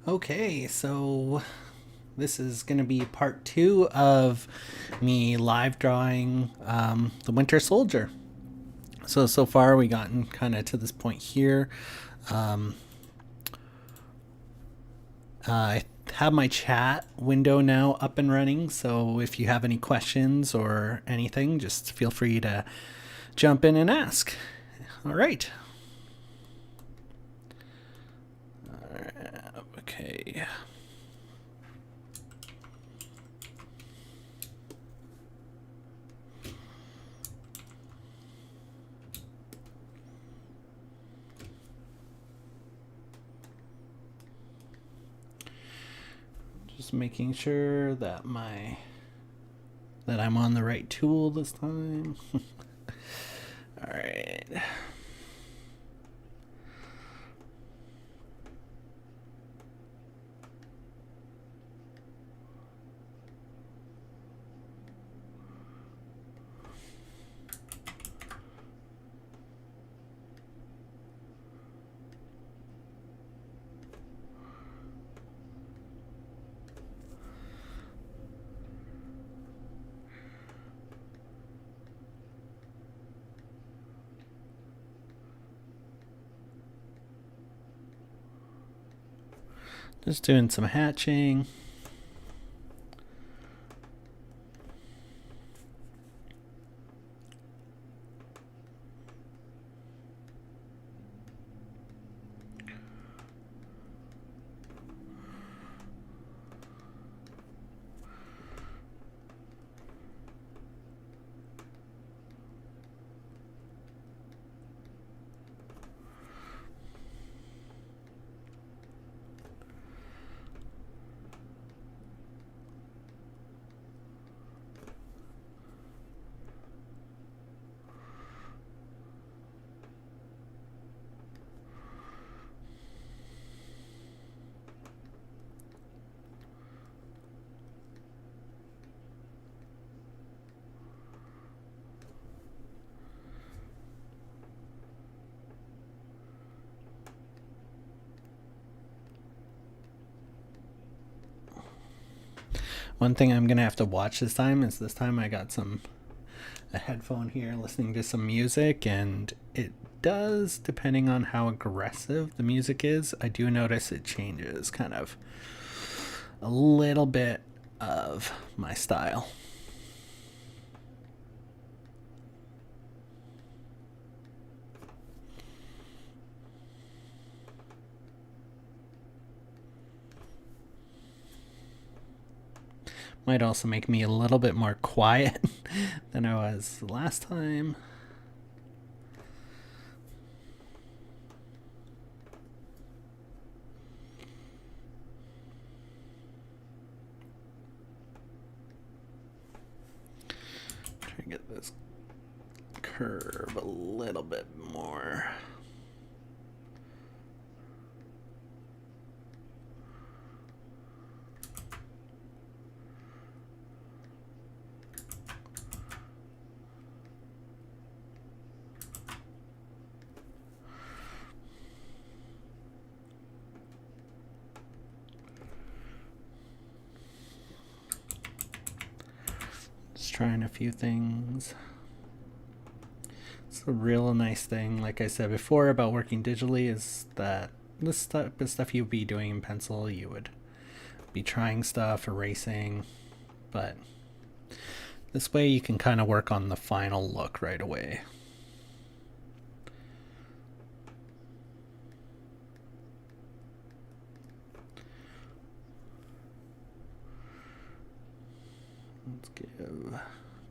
Okay, so this is going to be part two of me live drawing the Winter Soldier. So far we gotten kind of to this point here. I have my chat window now up and running, so if you have any questions or anything, just feel free to jump in and ask. All right. Okay. Just making sure that I'm on the right tool this time. All right. Just doing some hatching. One thing I'm gonna have to watch this time is I got a headphone here listening to some music, and it does, depending on how aggressive the music is, I do notice it changes kind of a little bit of my style. Might also make me a little bit more quiet than I was last time. Try to get this curve a little bit more. Just trying a few things. It's a real nice thing, like I said before, about working digitally is that this type of stuff you'd be doing in pencil, you would be trying stuff, erasing, but this way you can kind of work on the final look right away. Let's give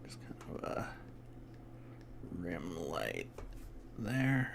just kind of a rim light there.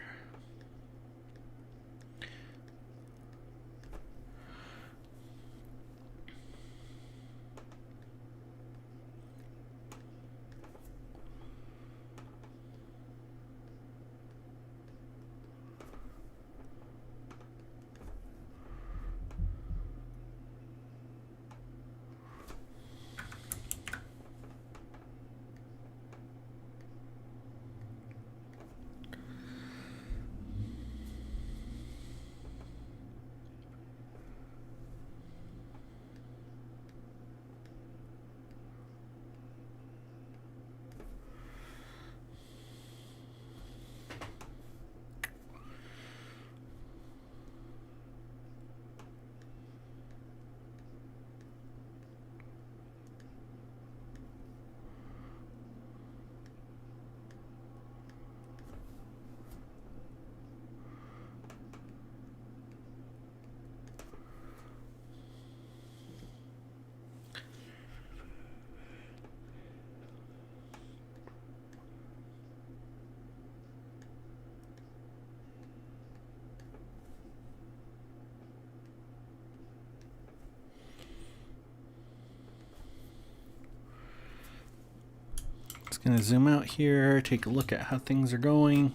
Just gonna zoom out here, take a look at how things are going.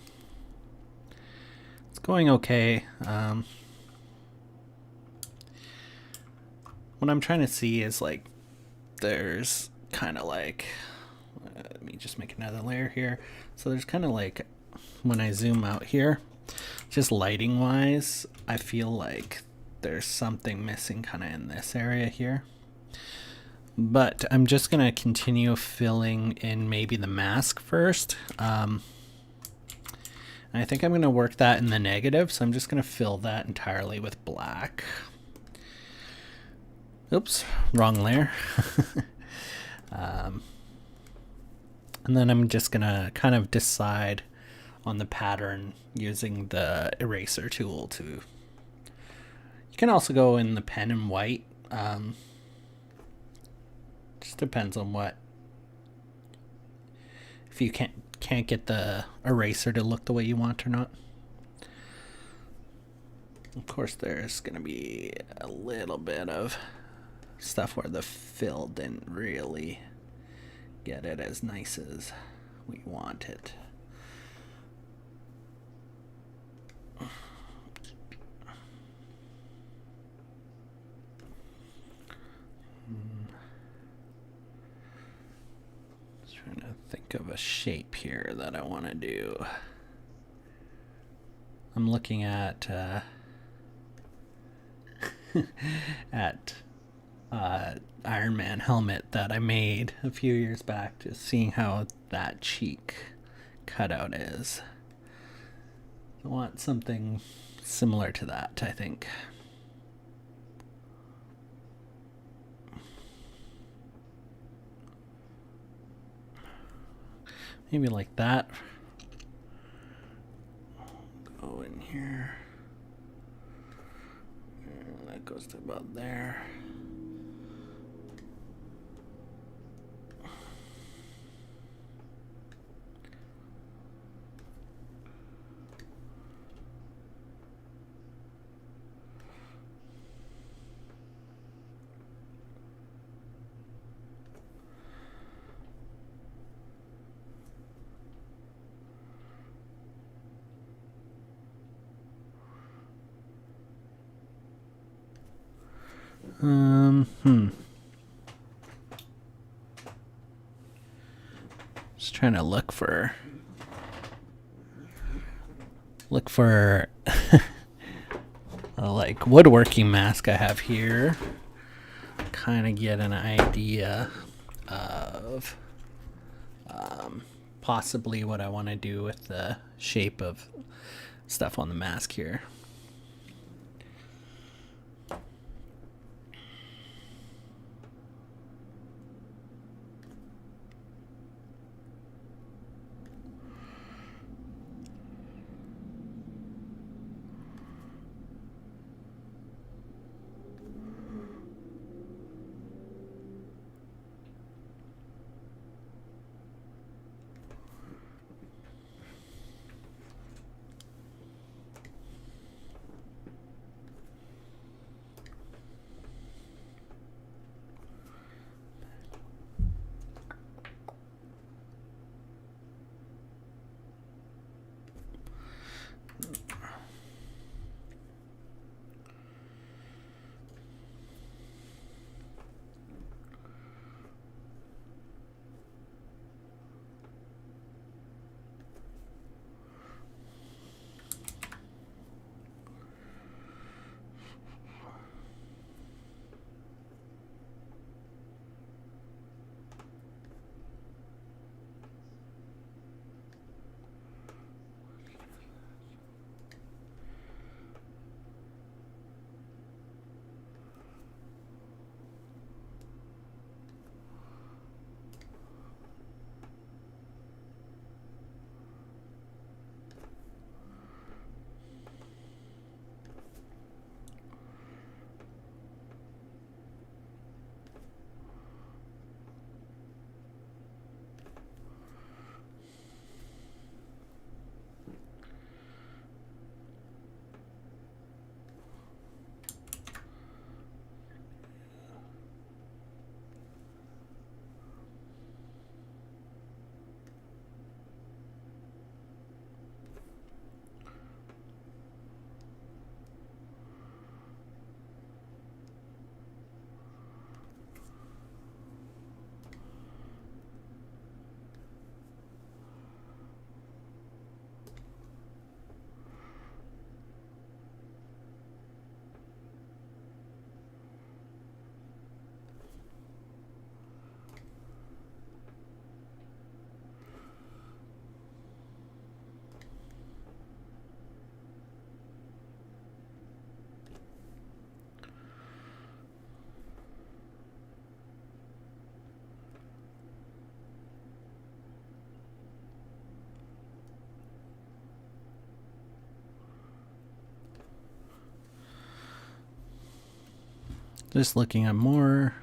It's going okay. What I'm trying to see is like, there's kind of like, let me just make another layer here. So there's kind of like, when I zoom out here, just lighting wise, I feel like there's something missing kind of in this area here. But I'm just gonna continue filling in maybe the mask first. And I think I'm gonna work that in the negative, so I'm just gonna fill that entirely with black. Oops, wrong layer. And then I'm just gonna kind of decide on the pattern using the eraser tool to. You can also go in the pen and white. Just depends on what. If you can't get the eraser to look the way you want or not. Of course, there's gonna be a little bit of stuff where the fill didn't really get it as nice as we want it. Just trying to think of a shape here that I want to do. I'm looking at Iron Man helmet that I made a few years back, just seeing how that cheek cutout is. I want something similar to that, I think. Maybe like that. Go in here. And that goes to about there. Just trying to look for like woodworking mask I have here. Kind of get an idea of possibly what I want to do with the shape of stuff on the mask here. Just looking at more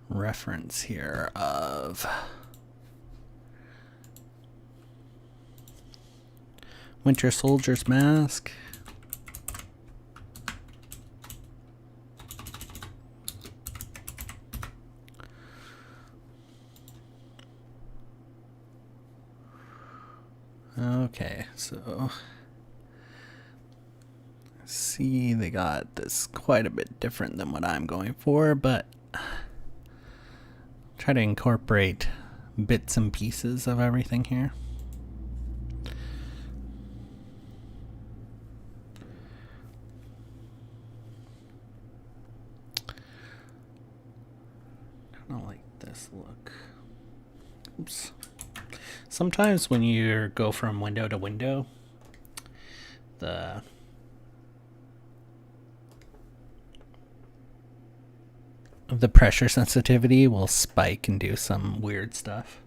reference here of Winter Soldier's Mask. Okay, so see, they got this quite a bit different than what I'm going for, but try to incorporate bits and pieces of everything here. I don't like this look. Oops. Sometimes when you go from window to window, the pressure sensitivity will spike and do some weird stuff.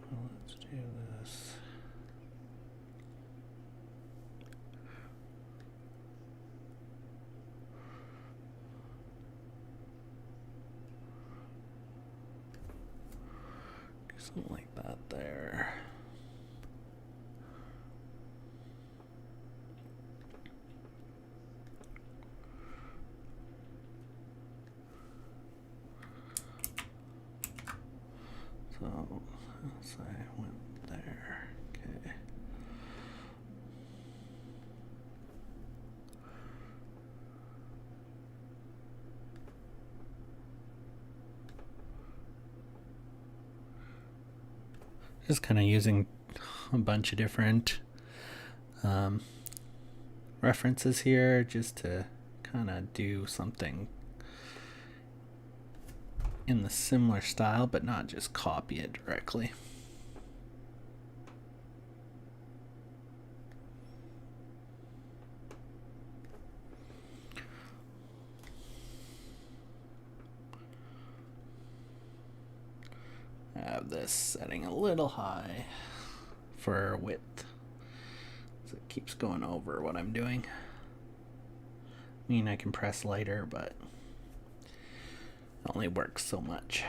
So let's do this. Something like that there. So I went there. Okay. Just kind of using a bunch of different references here just to kind of do something in the similar style, but not just copy it directly. I have this setting a little high for width, so it keeps going over what I'm doing. I mean, I can press lighter, but it only works so much.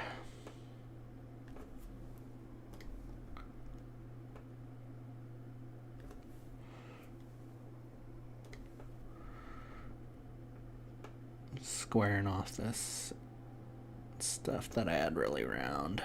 Squaring off this stuff that I had really round.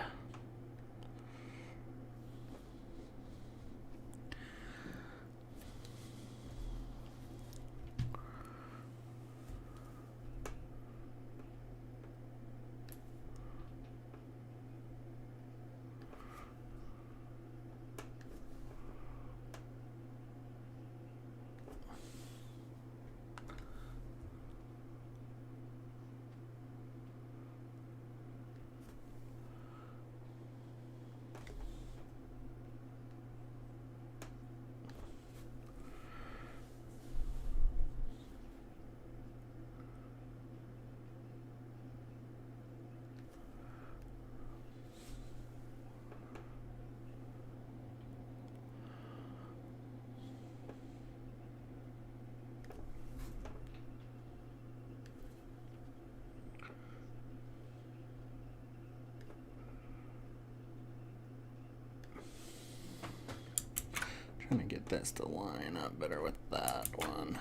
Trying to get this to line up better with that one.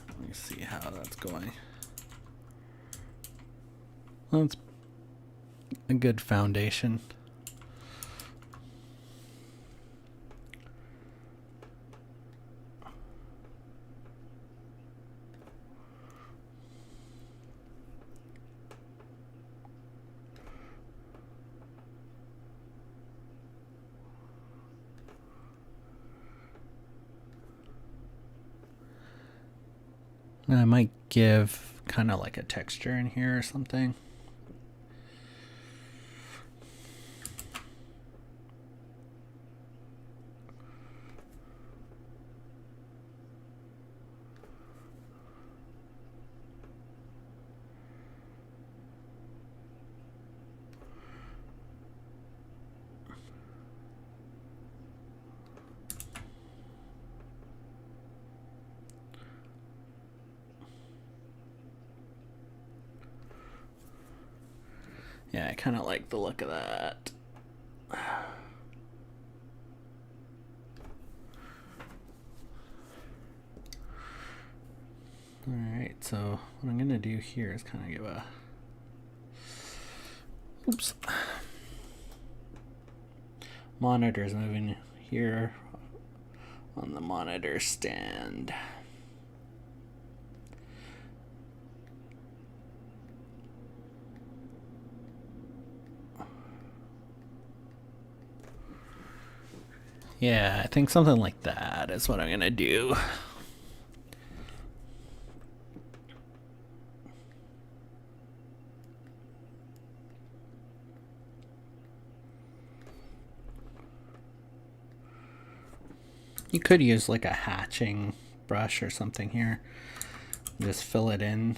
Let me see how that's going. Well, it's a good foundation. And I might give kind of like a texture in here or something. I kind of like the look of that. Alright, so what I'm going to do here is kind of give a... Oops. Monitor's moving here on the monitor stand. Yeah, I think something like that is what I'm going to do. You could use like a hatching brush or something here. Just fill it in,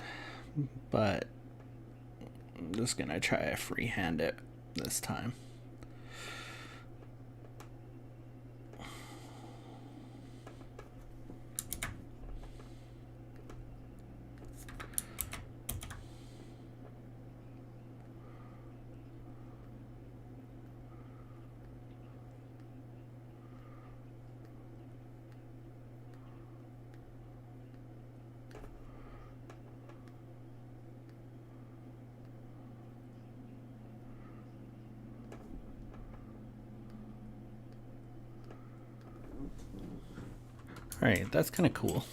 but I'm just gonna try to freehand it this time. Alright, that's kind of cool.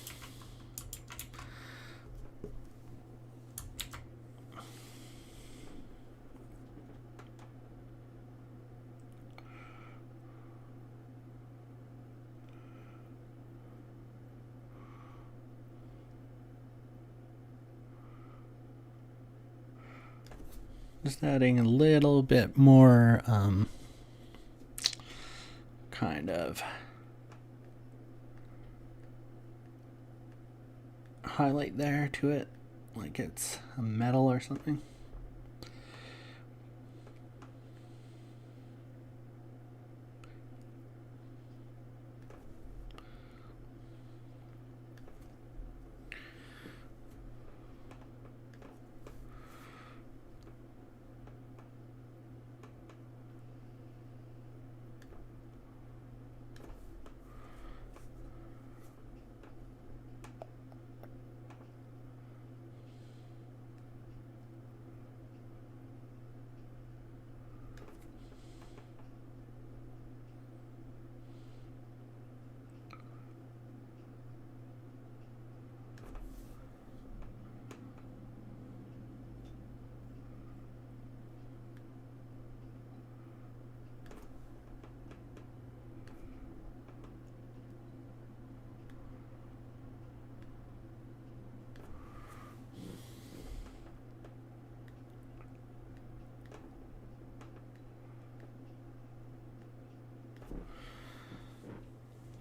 Just adding a little bit more kind of highlight there to it, like it's a metal or something.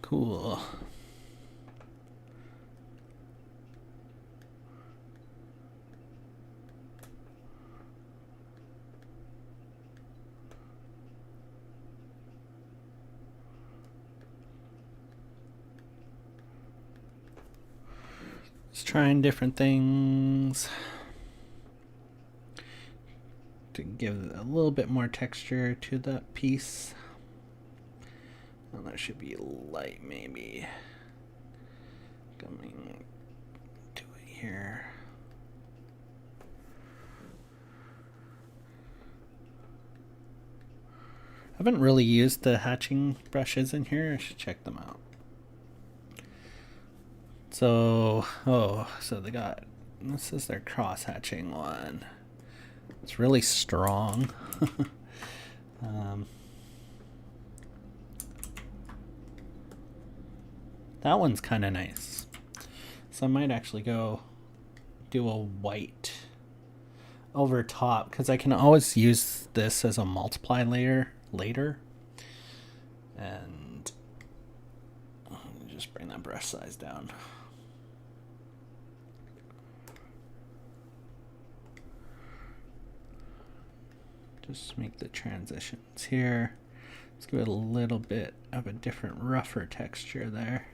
Cool. Just trying different things to give a little bit more texture to that piece. Well, there should be light maybe coming to it here. I haven't really used the hatching brushes in here. I should check them out. So, so they got, this is their cross hatching one. It's really strong. That one's kind of nice. So I might actually go do a white over top, because I can always use this as a multiply layer later. And just bring that brush size down. Just make the transitions here. Let's give it a little bit of a different, rougher texture there.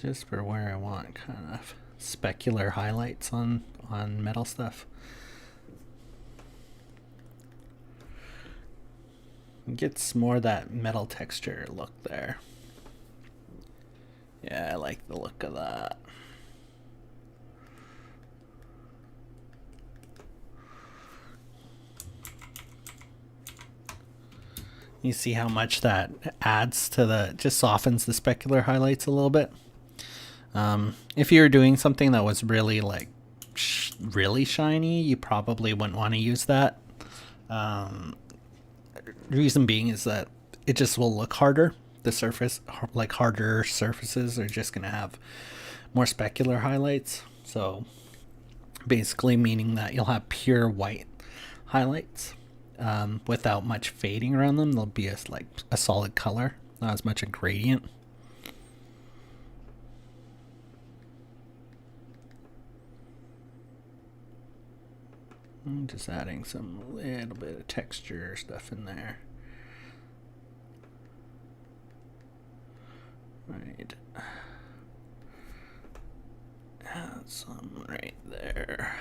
just for where I want kind of specular highlights on metal stuff. It gets more that metal texture look there. Yeah, I like the look of that. You see how much that adds to the, just softens the specular highlights a little bit. If you were doing something that was really like really shiny, you probably wouldn't want to use that. Reason being is that it just will look harder. The surface, like harder surfaces, are just going to have more specular highlights. So basically meaning that you'll have pure white highlights. Without much fading around them. They'll be like a solid color, not as much a gradient. I'm just adding some little bit of texture stuff in there. Right. Add some right there.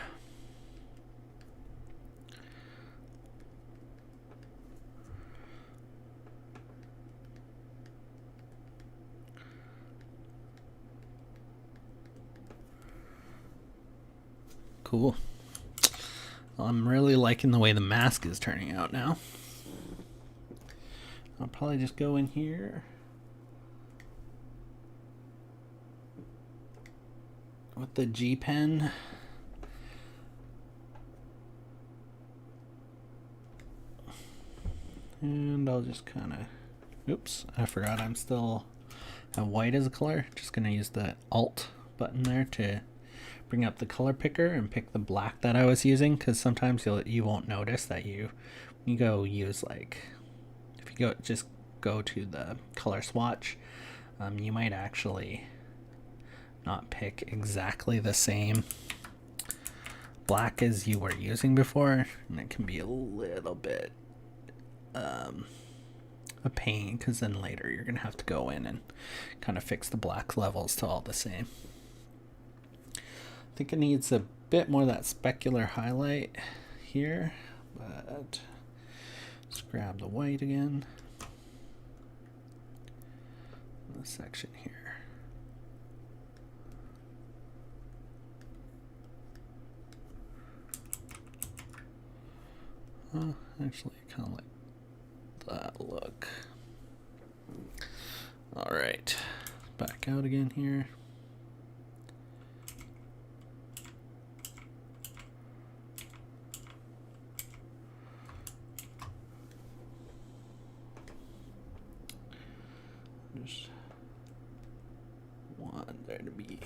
Cool. Well, I'm really liking the way the mask is turning out now. I'll probably just go in here with the G pen. And I'll just kind of, oops, I forgot I'm still have white as a color. Just going to use the Alt button there to bring up the color picker and pick the black that I was using, because sometimes you won't notice that you go use, like, if you just go to the color swatch, you might actually not pick exactly the same black as you were using before, and it can be a little bit a pain, because then later you're gonna have to go in and kind of fix the black levels to all the same. I think it needs a bit more of that specular highlight here, but let's grab the white again. This section here. Oh, actually, I kind of like that look. All right, back out again here. Just want there to be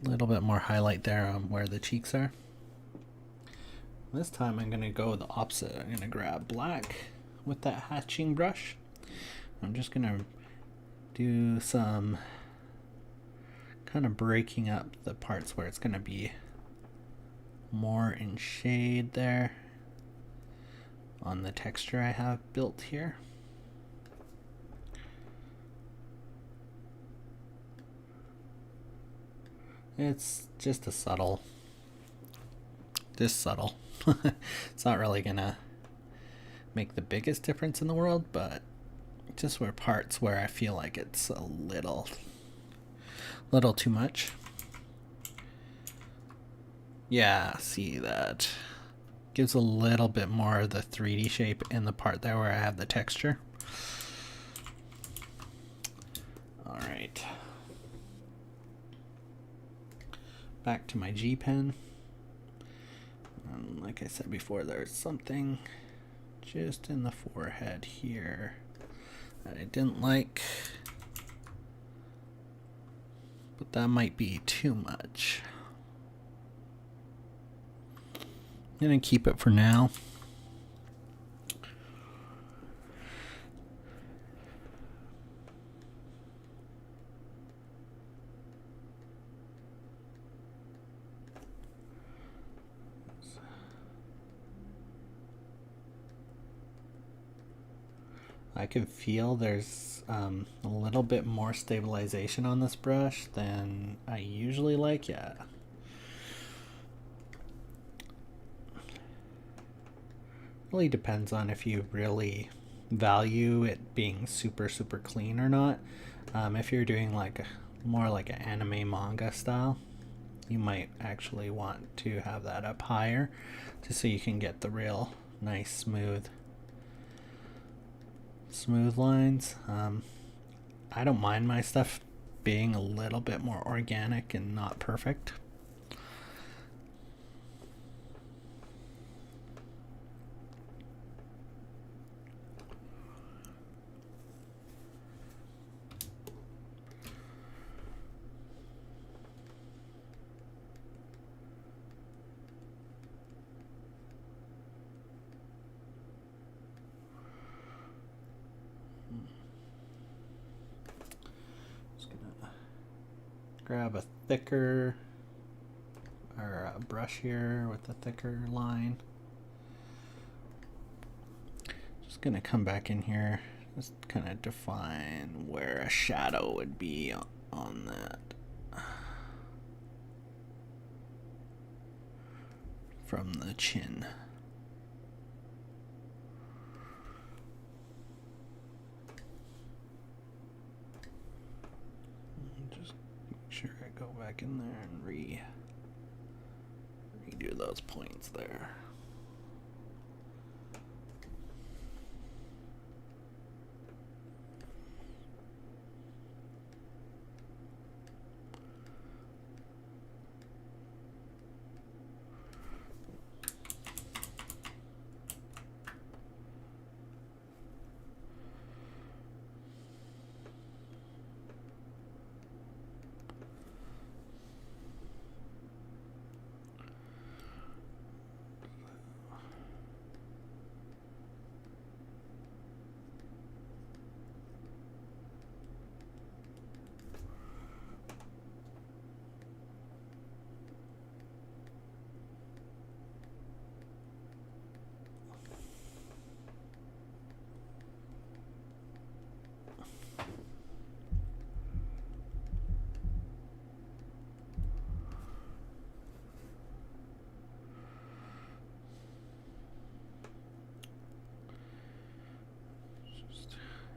a little bit more highlight there on where the cheeks are. This time I'm going to go the opposite. I'm going to grab black with that hatching brush. I'm just going to do some kind of breaking up the parts where it's going to be more in shade there on the texture I have built here. It's just just subtle. It's not really gonna make the biggest difference in the world, but just where parts where I feel like it's a little too much. Yeah, see, that gives a little bit more of the 3D shape in the part there where I have the texture. All right. Back to my G pen. And like I said before, there's something just in the forehead here that I didn't like, but that might be too much. I'm gonna keep it for now. I can feel there's a little bit more stabilization on this brush than I usually like. Yeah. Really depends on if you really value it being super super clean or not. If you're doing like more like an anime manga style, you might actually want to have that up higher just so you can get the real nice smooth lines. I don't mind my stuff being a little bit more organic and not perfect. Grab a thicker or a brush here with a thicker line. Just gonna come back in here, just kind of define where a shadow would be on that from the chin. Sure, I go back in there and redo those points there.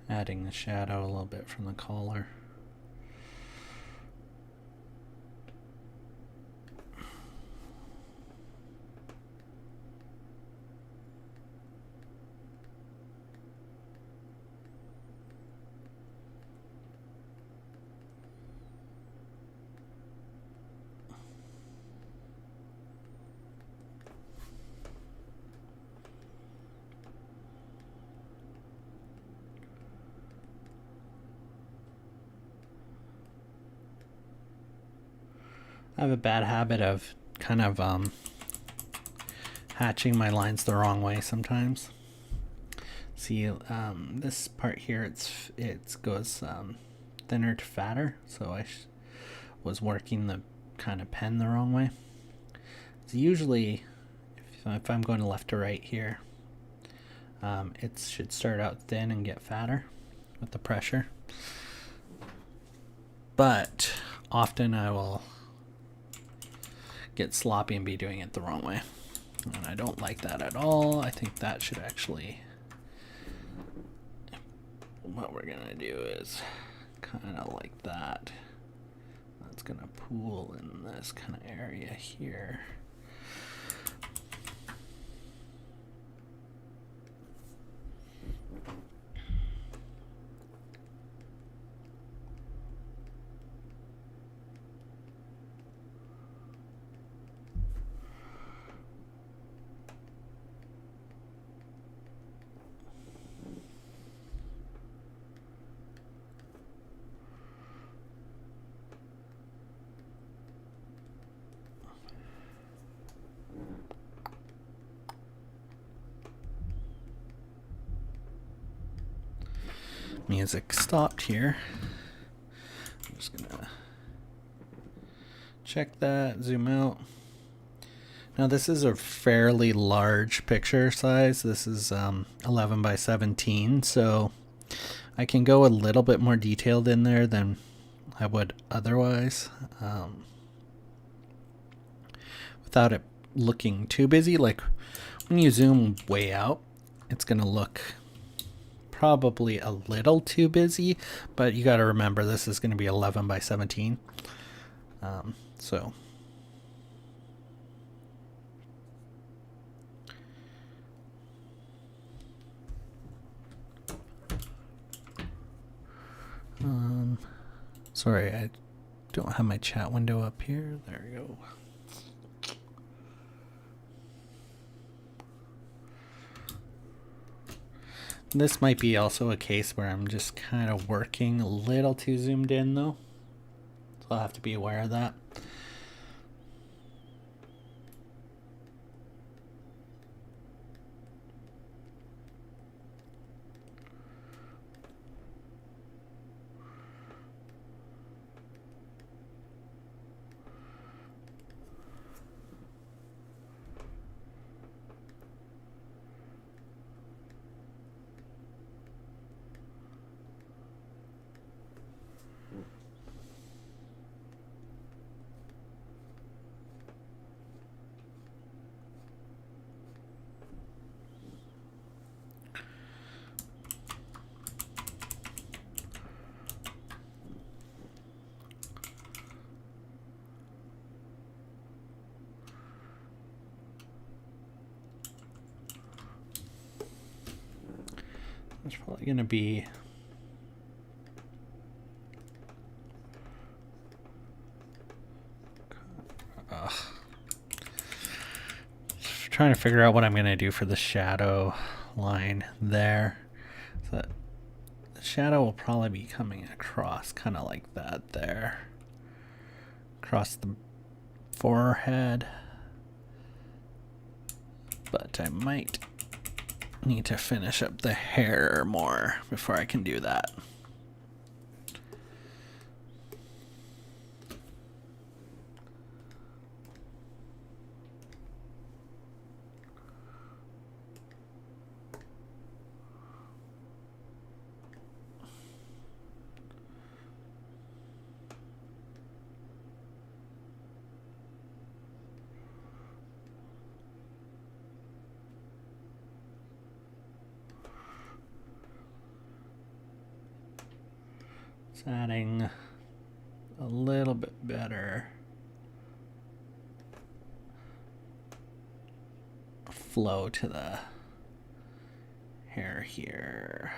Adding the shadow a little bit from the collar. I have a bad habit of kind of hatching my lines the wrong way sometimes. See, this part here, it goes thinner to fatter, so I was working the kind of pen the wrong way. So usually, if I'm going left to right here, it should start out thin and get fatter with the pressure. But often I will get sloppy and be doing it the wrong way. And I don't like that at all. I think that should actually, what we're gonna do is kind of like that. That's gonna pool in this kind of area here. Music stopped here. I'm just gonna check that, zoom out. Now this is a fairly large picture size. This is 11 by 17, so I can go a little bit more detailed in there than I would otherwise, without it looking too busy. Like when you zoom way out, it's going to look probably a little too busy, but you got to remember this is going to be 11 by 17. So sorry, I don't have my chat window up here. There we go. This might be also a case where I'm just kind of working a little too zoomed in though. So I'll have to be aware of that. It's probably going to be trying to figure out what I'm going to do for the shadow line there. So the shadow will probably be coming across kind of like that there, across the forehead, but I might need to finish up the hair more before I can do that. Adding a little bit better flow to the hair here.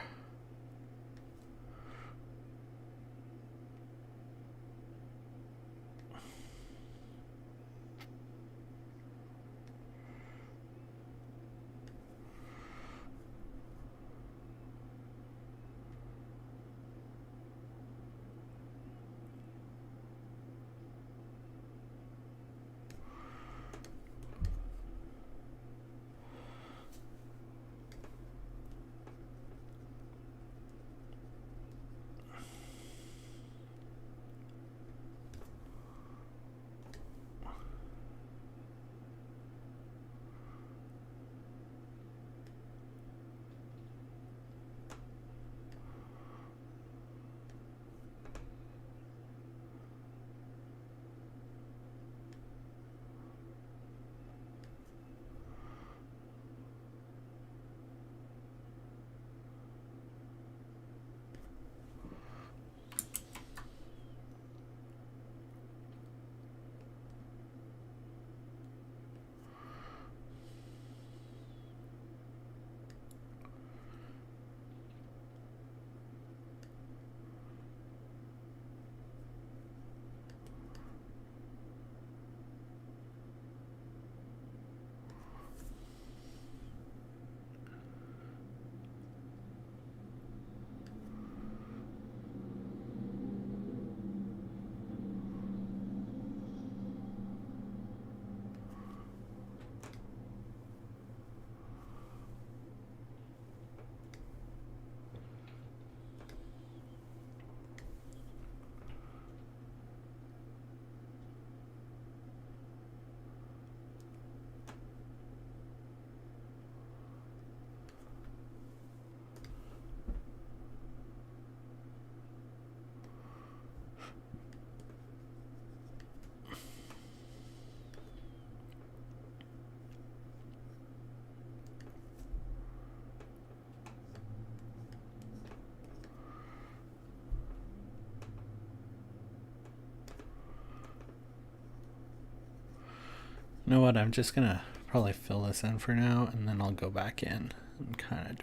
You know what? I'm just gonna probably fill this in for now, and then I'll go back in and kind of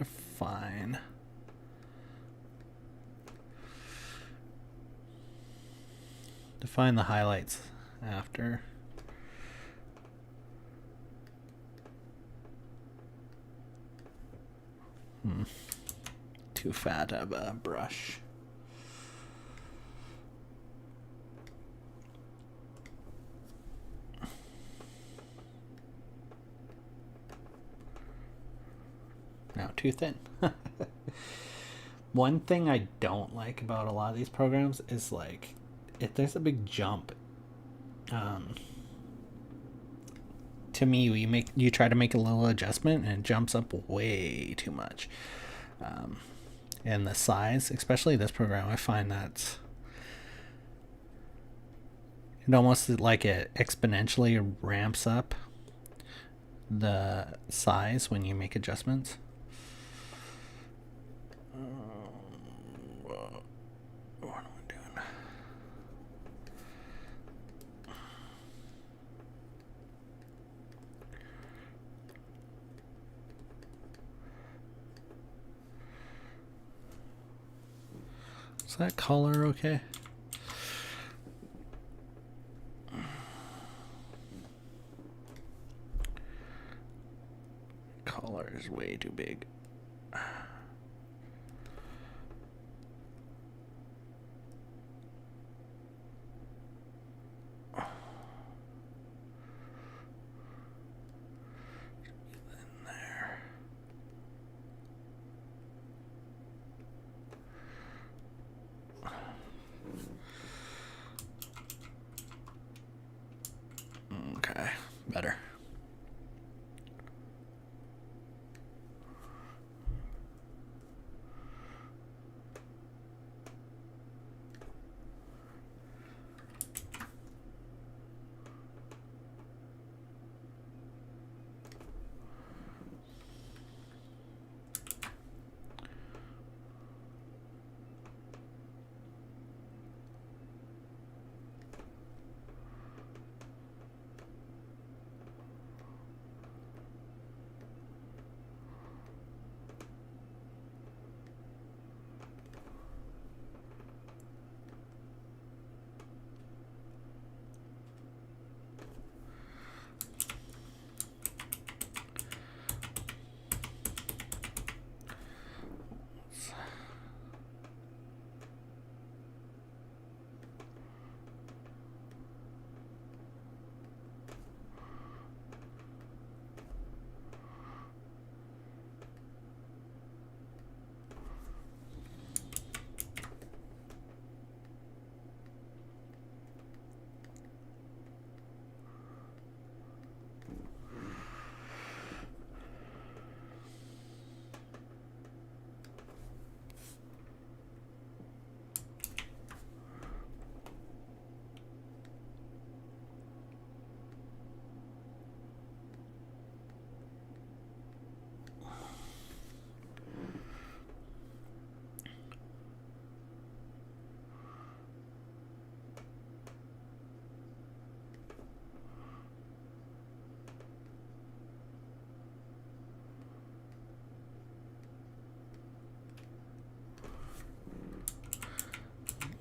define the highlights after. Too fat of a brush. Now too thin. One thing I don't like about a lot of these programs is like if there's a big jump. To me, you try to make a little adjustment and it jumps up way too much. And the size, especially this program, I find that it almost like it exponentially ramps up the size when you make adjustments. What am I doing? Is that color okay? Color is way too big. Okay, better.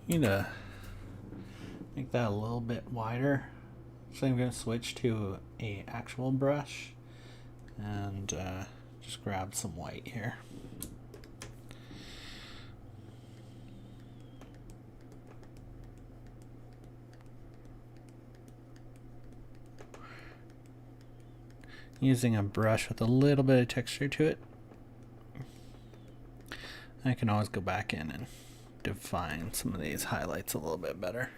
Need to make that a little bit wider. So I'm going to switch to a actual brush and just grab some white here. Using a brush with a little bit of texture to it. I can always go back in and define some of these highlights a little bit better.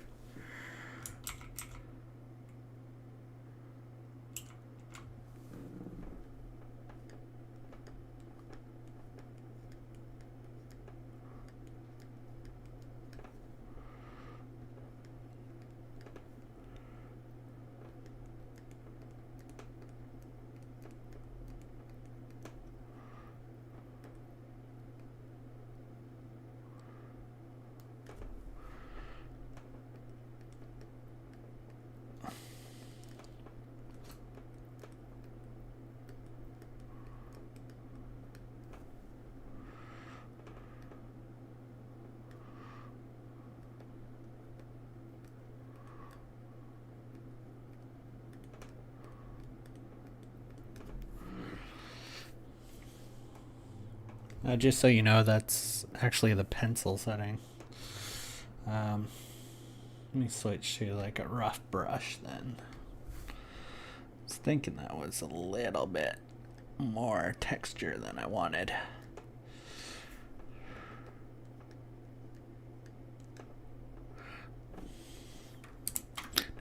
Just so you know, that's actually the pencil setting. Let me switch to like a rough brush then. I was thinking that was a little bit more texture than I wanted.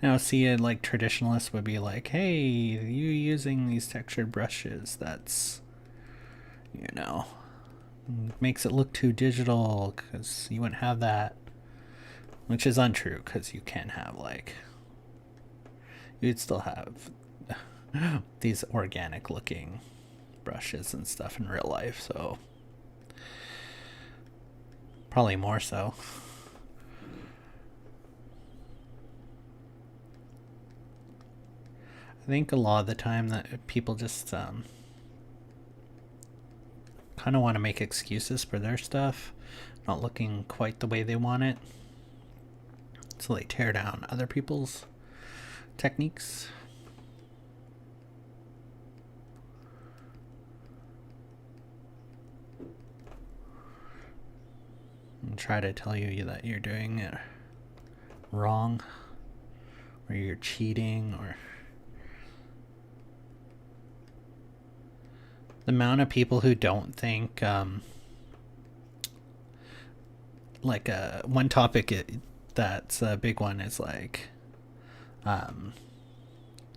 Now, see, like traditionalists would be like, "Hey, you using these textured brushes? That's, you know, makes it look too digital because you wouldn't have that." Which is untrue because you can have like, you'd still have these organic looking brushes and stuff in real life, so probably more so. I think a lot of the time that people just kind of want to make excuses for their stuff not looking quite the way they want it, so they tear down other people's techniques. And try to tell you that you're doing it wrong, or you're cheating, or the amount of people who don't think like one topic that's a big one is like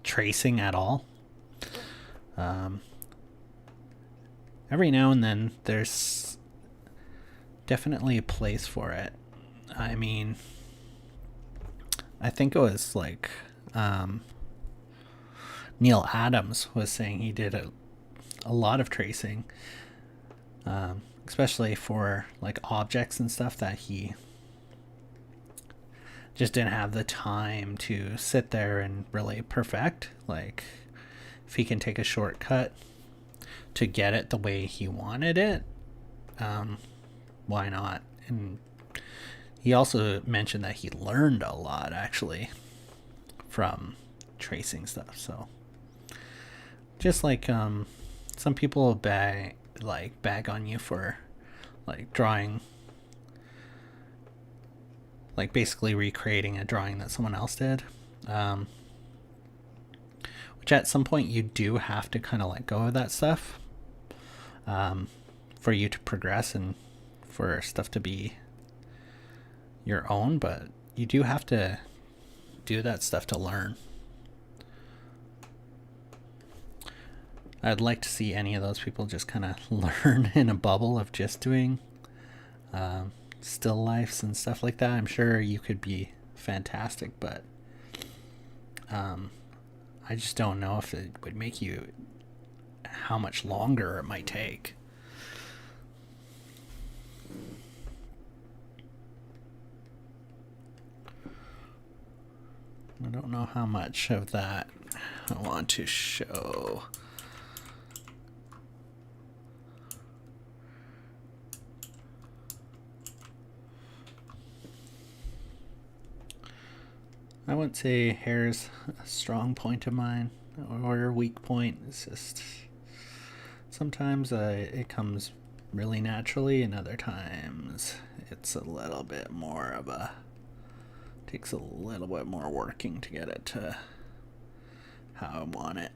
tracing at all. Every now and then there's definitely a place for it. I mean, I think it was like Neil Adams was saying he did a lot of tracing, especially for like objects and stuff that he just didn't have the time to sit there and really perfect. Like, if he can take a shortcut to get it the way he wanted it, why not? And he also mentioned that he learned a lot actually from tracing stuff. So just like some people bag on you for like drawing, like basically recreating a drawing that someone else did, which at some point you do have to kind of let go of that stuff for you to progress and for stuff to be your own, but you do have to do that stuff to learn. I'd like to see any of those people just kind of learn in a bubble of just doing still lifes and stuff like that. I'm sure you could be fantastic, but I just don't know if it would make you, how much longer it might take. I don't know how much of that I want to show. I wouldn't say hair's a strong point of mine or a weak point. It's just sometimes it comes really naturally, and other times it's a little bit more of a, takes a little bit more working to get it to how I want it.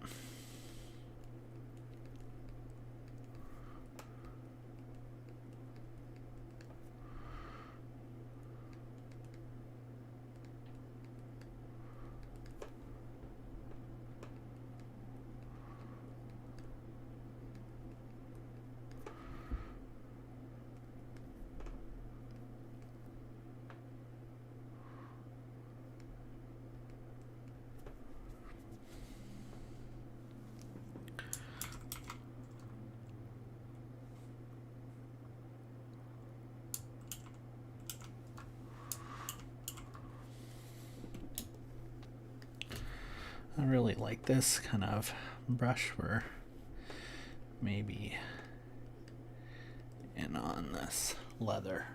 I really like this kind of brush for maybe in on this leather.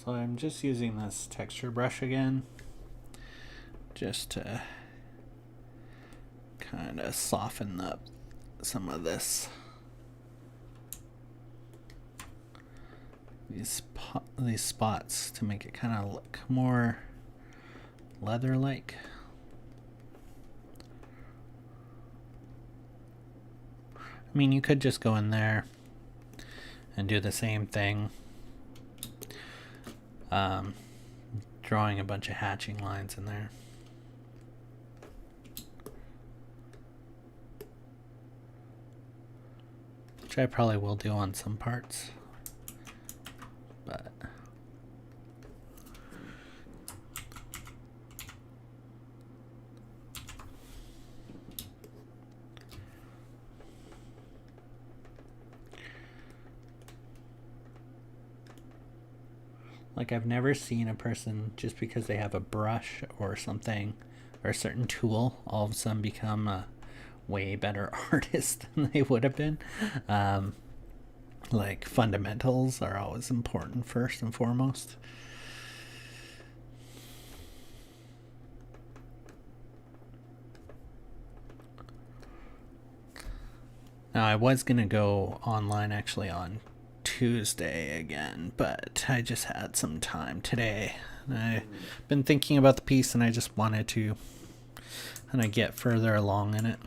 So I'm just using this texture brush again, just to kind of soften up some of these spots to make it kind of look more leather-like. I mean, you could just go in there and do the same thing, drawing a bunch of hatching lines in there. Which I probably will do on some parts, but like, I've never seen a person, just because they have a brush or something or a certain tool, all of a sudden become a way better artist than they would have been. Like, fundamentals are always important first and foremost. Now, I was going to go online actually on Tuesday again, but I just had some time today. I've been thinking about the piece, and I just wanted to kind of get further along in it.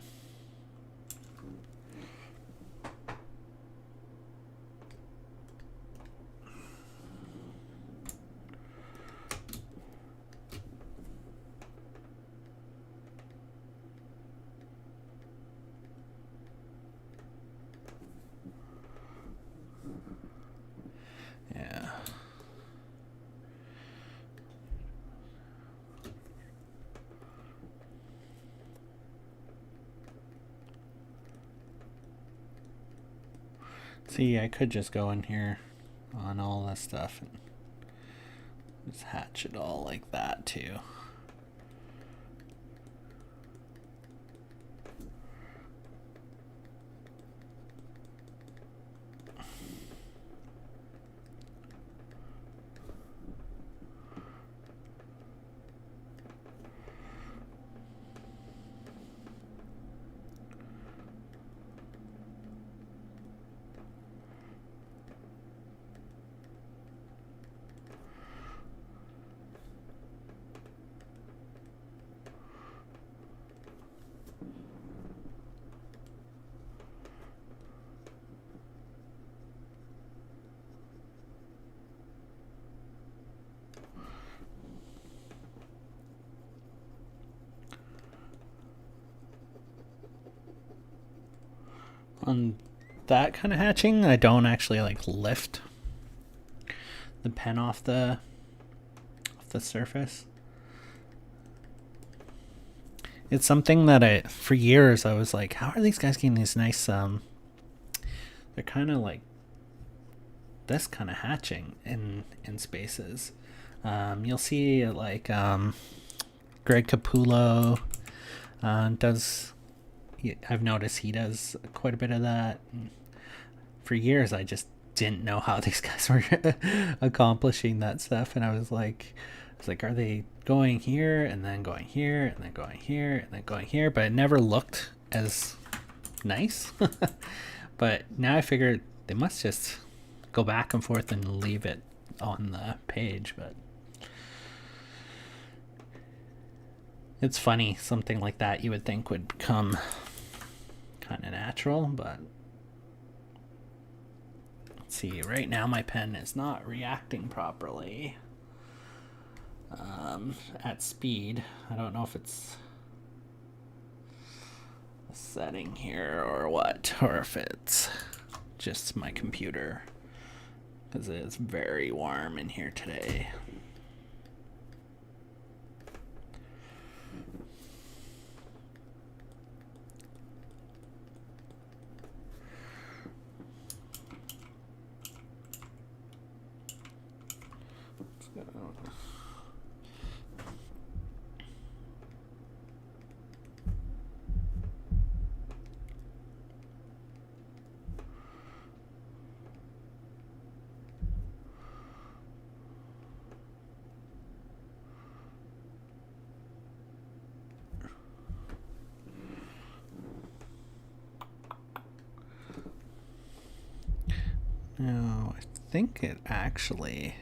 Yeah. See, I could just go in here on all this stuff and just hatch it all like that too. On that kind of hatching, I don't actually like lift the pen off the surface. It's something that for years I was like, how are these guys getting these nice they're kind of like this kind of hatching in spaces. You'll see like Greg Capullo does. I've noticed he does quite a bit of that. And for years, I just didn't know how these guys were accomplishing that stuff, and I was like, are they going here and then going here and then going here and then going here? But it never looked as nice. But now I figured they must just go back and forth and leave it on the page. But it's funny, something like that you would think would become kind of natural, but let's see, right now my pen is not reacting properly at speed. I don't know if it's a setting here or what, or if it's just my computer, because it's very warm in here today. Now, I think it actually,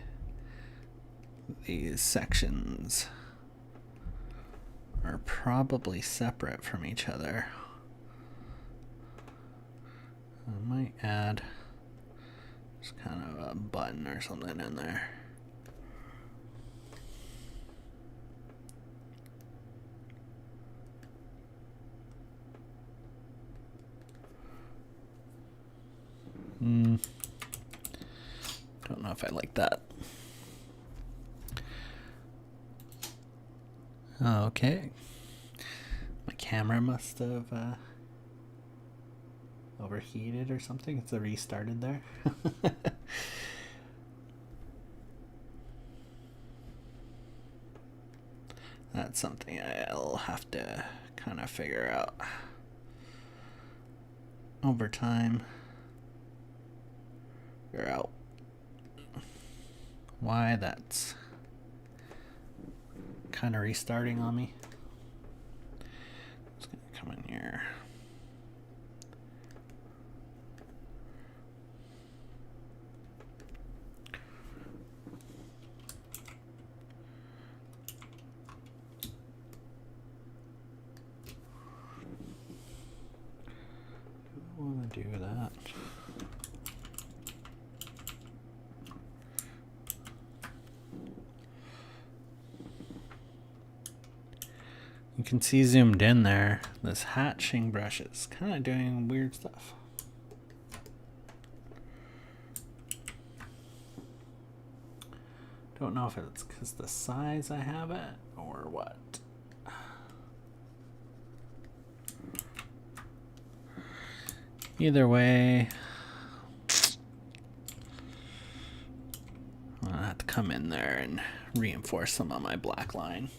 these sections are probably separate from each other. I might add just kind of a button or something in there. Don't know if I like that. Okay. My camera must have overheated or something. It's restarted there. That's something I'll have to kind of figure out over time. Figure out why that's kind of restarting on me. Just gonna come in here. I want to do that. You can see zoomed in there, this hatching brush is kind of doing weird stuff. Don't know if it's because the size I have it or what. Either way, I'll have to come in there and reinforce some of my black line.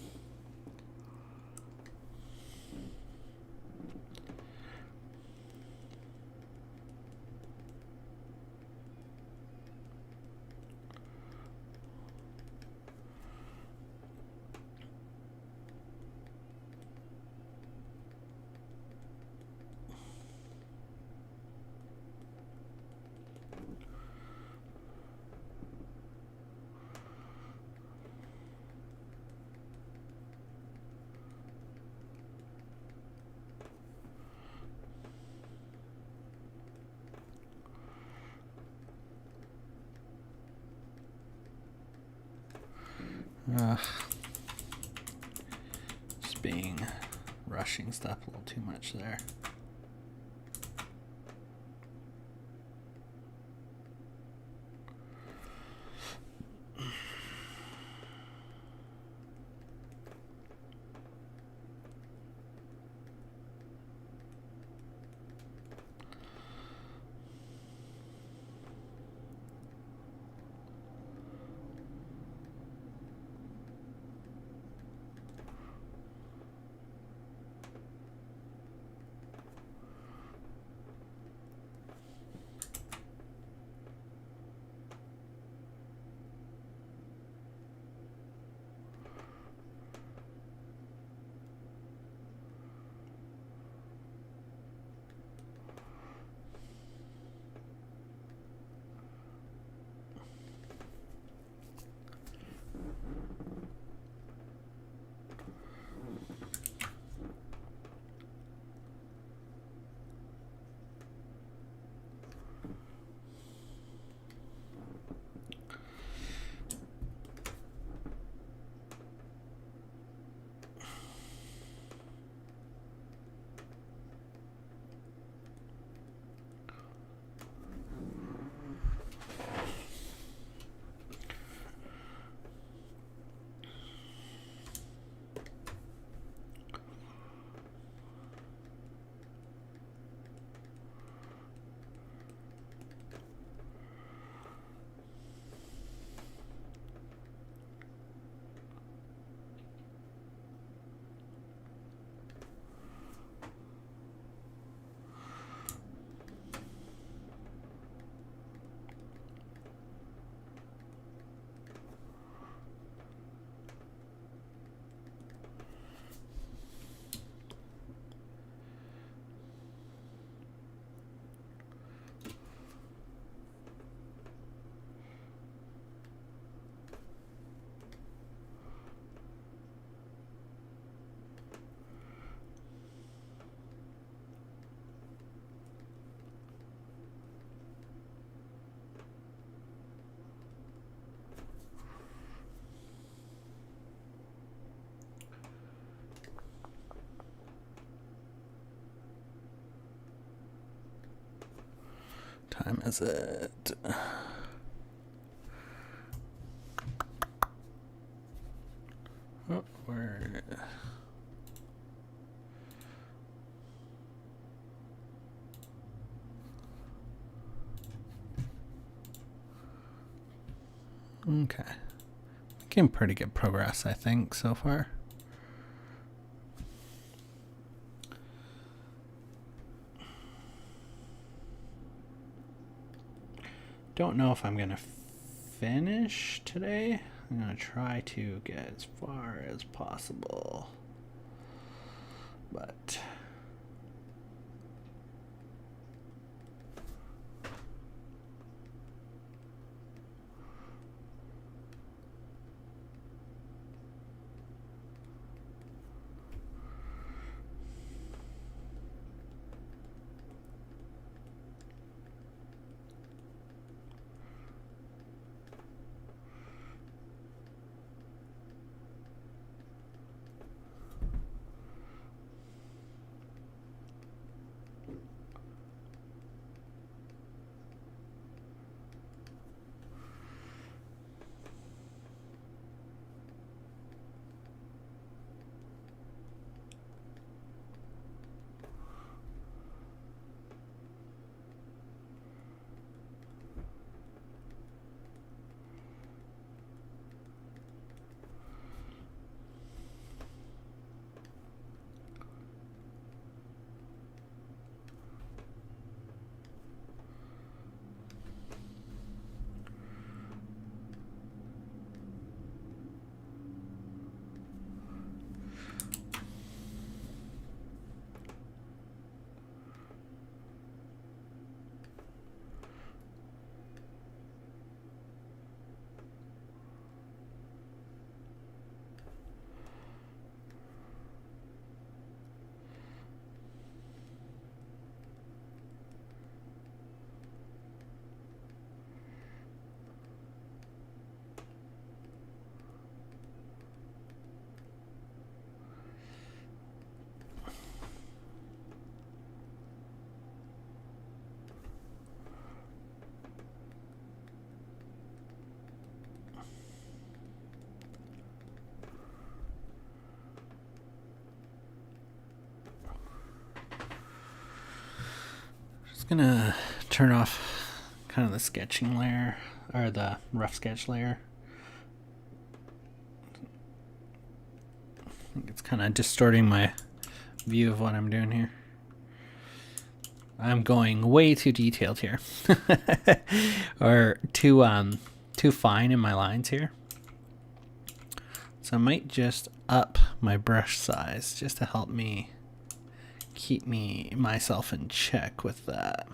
Just being rushing stuff a little too much there. time is it? Oh, where? Okay. Making pretty good progress, I think, so far. Don't know if I'm going to finish today. I'm going to try to get as far as possible. But gonna turn off kind of the sketching layer, or the rough sketch layer. I think it's kind of distorting my view of what I'm doing here. I'm going way too detailed here. Or too fine in my lines here. So I might just up my brush size just to help me keep myself in check with that.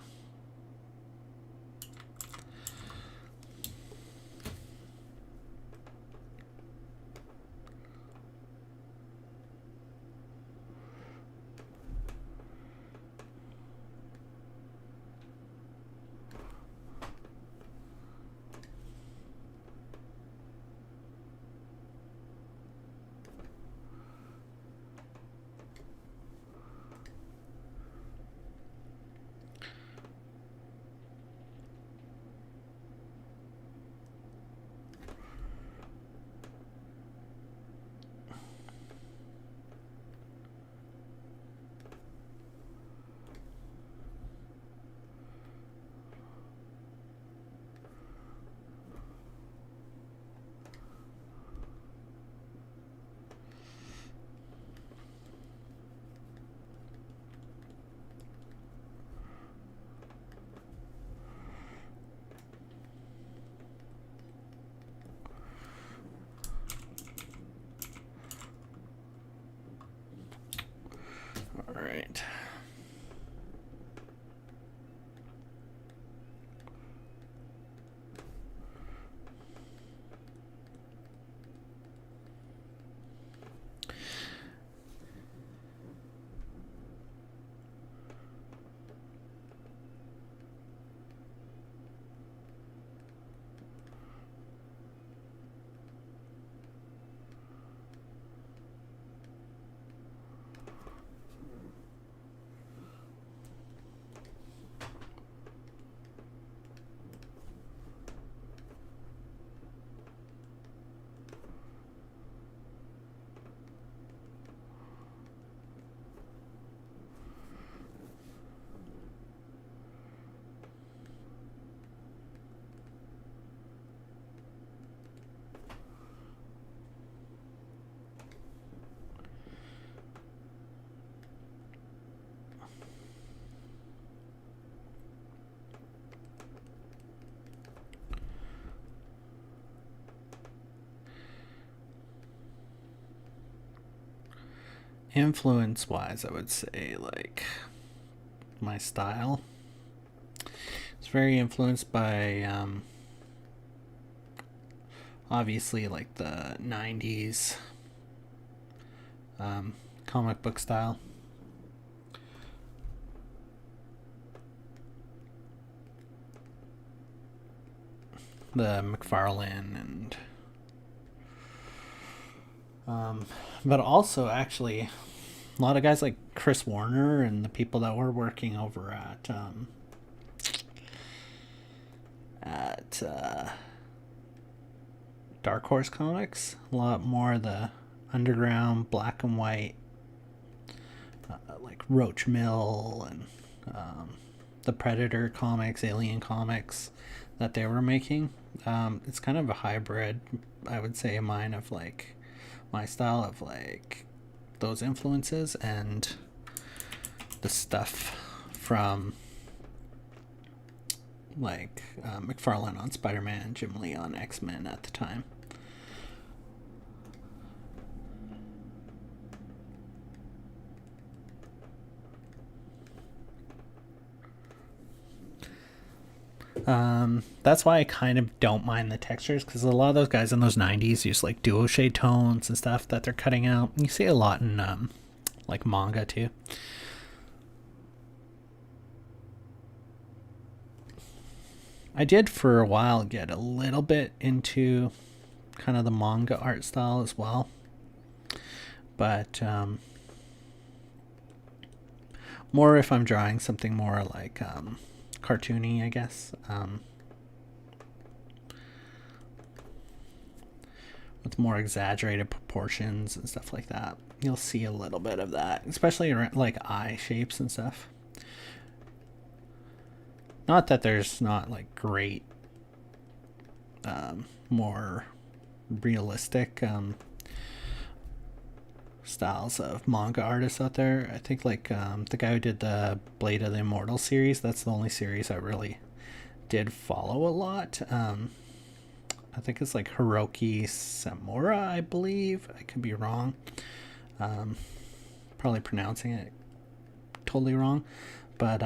influence wise, I would say like my style. It's very influenced by obviously like the 90s comic book style. The McFarlane and but also actually a lot of guys like Chris Warner and the people that were working over at Dark Horse Comics, a lot more of the underground black and white, like Roach Mill and the Predator comics, Alien comics that they were making. It's kind of a hybrid, I would say, of mine, of like my style of like those influences and the stuff from like McFarlane on Spider-Man, Jim Lee on X-Men at the time. That's why I kind of don't mind the textures, because a lot of those guys in those 90s use like duo shade tones and stuff that they're cutting out. You see a lot in like manga too. I did for a while get a little bit into kind of the manga art style as well, but more if I'm drawing something more like cartoony, I guess. With more exaggerated proportions and stuff like that. You'll see a little bit of that, especially around like eye shapes and stuff. Not that there's not like great, more realistic styles of manga artists out there. I think like the guy who did the Blade of the Immortal series, that's the only series I really did follow a lot. I think it's like Hiroki Samura, I believe. I could be wrong. Probably pronouncing it totally wrong. But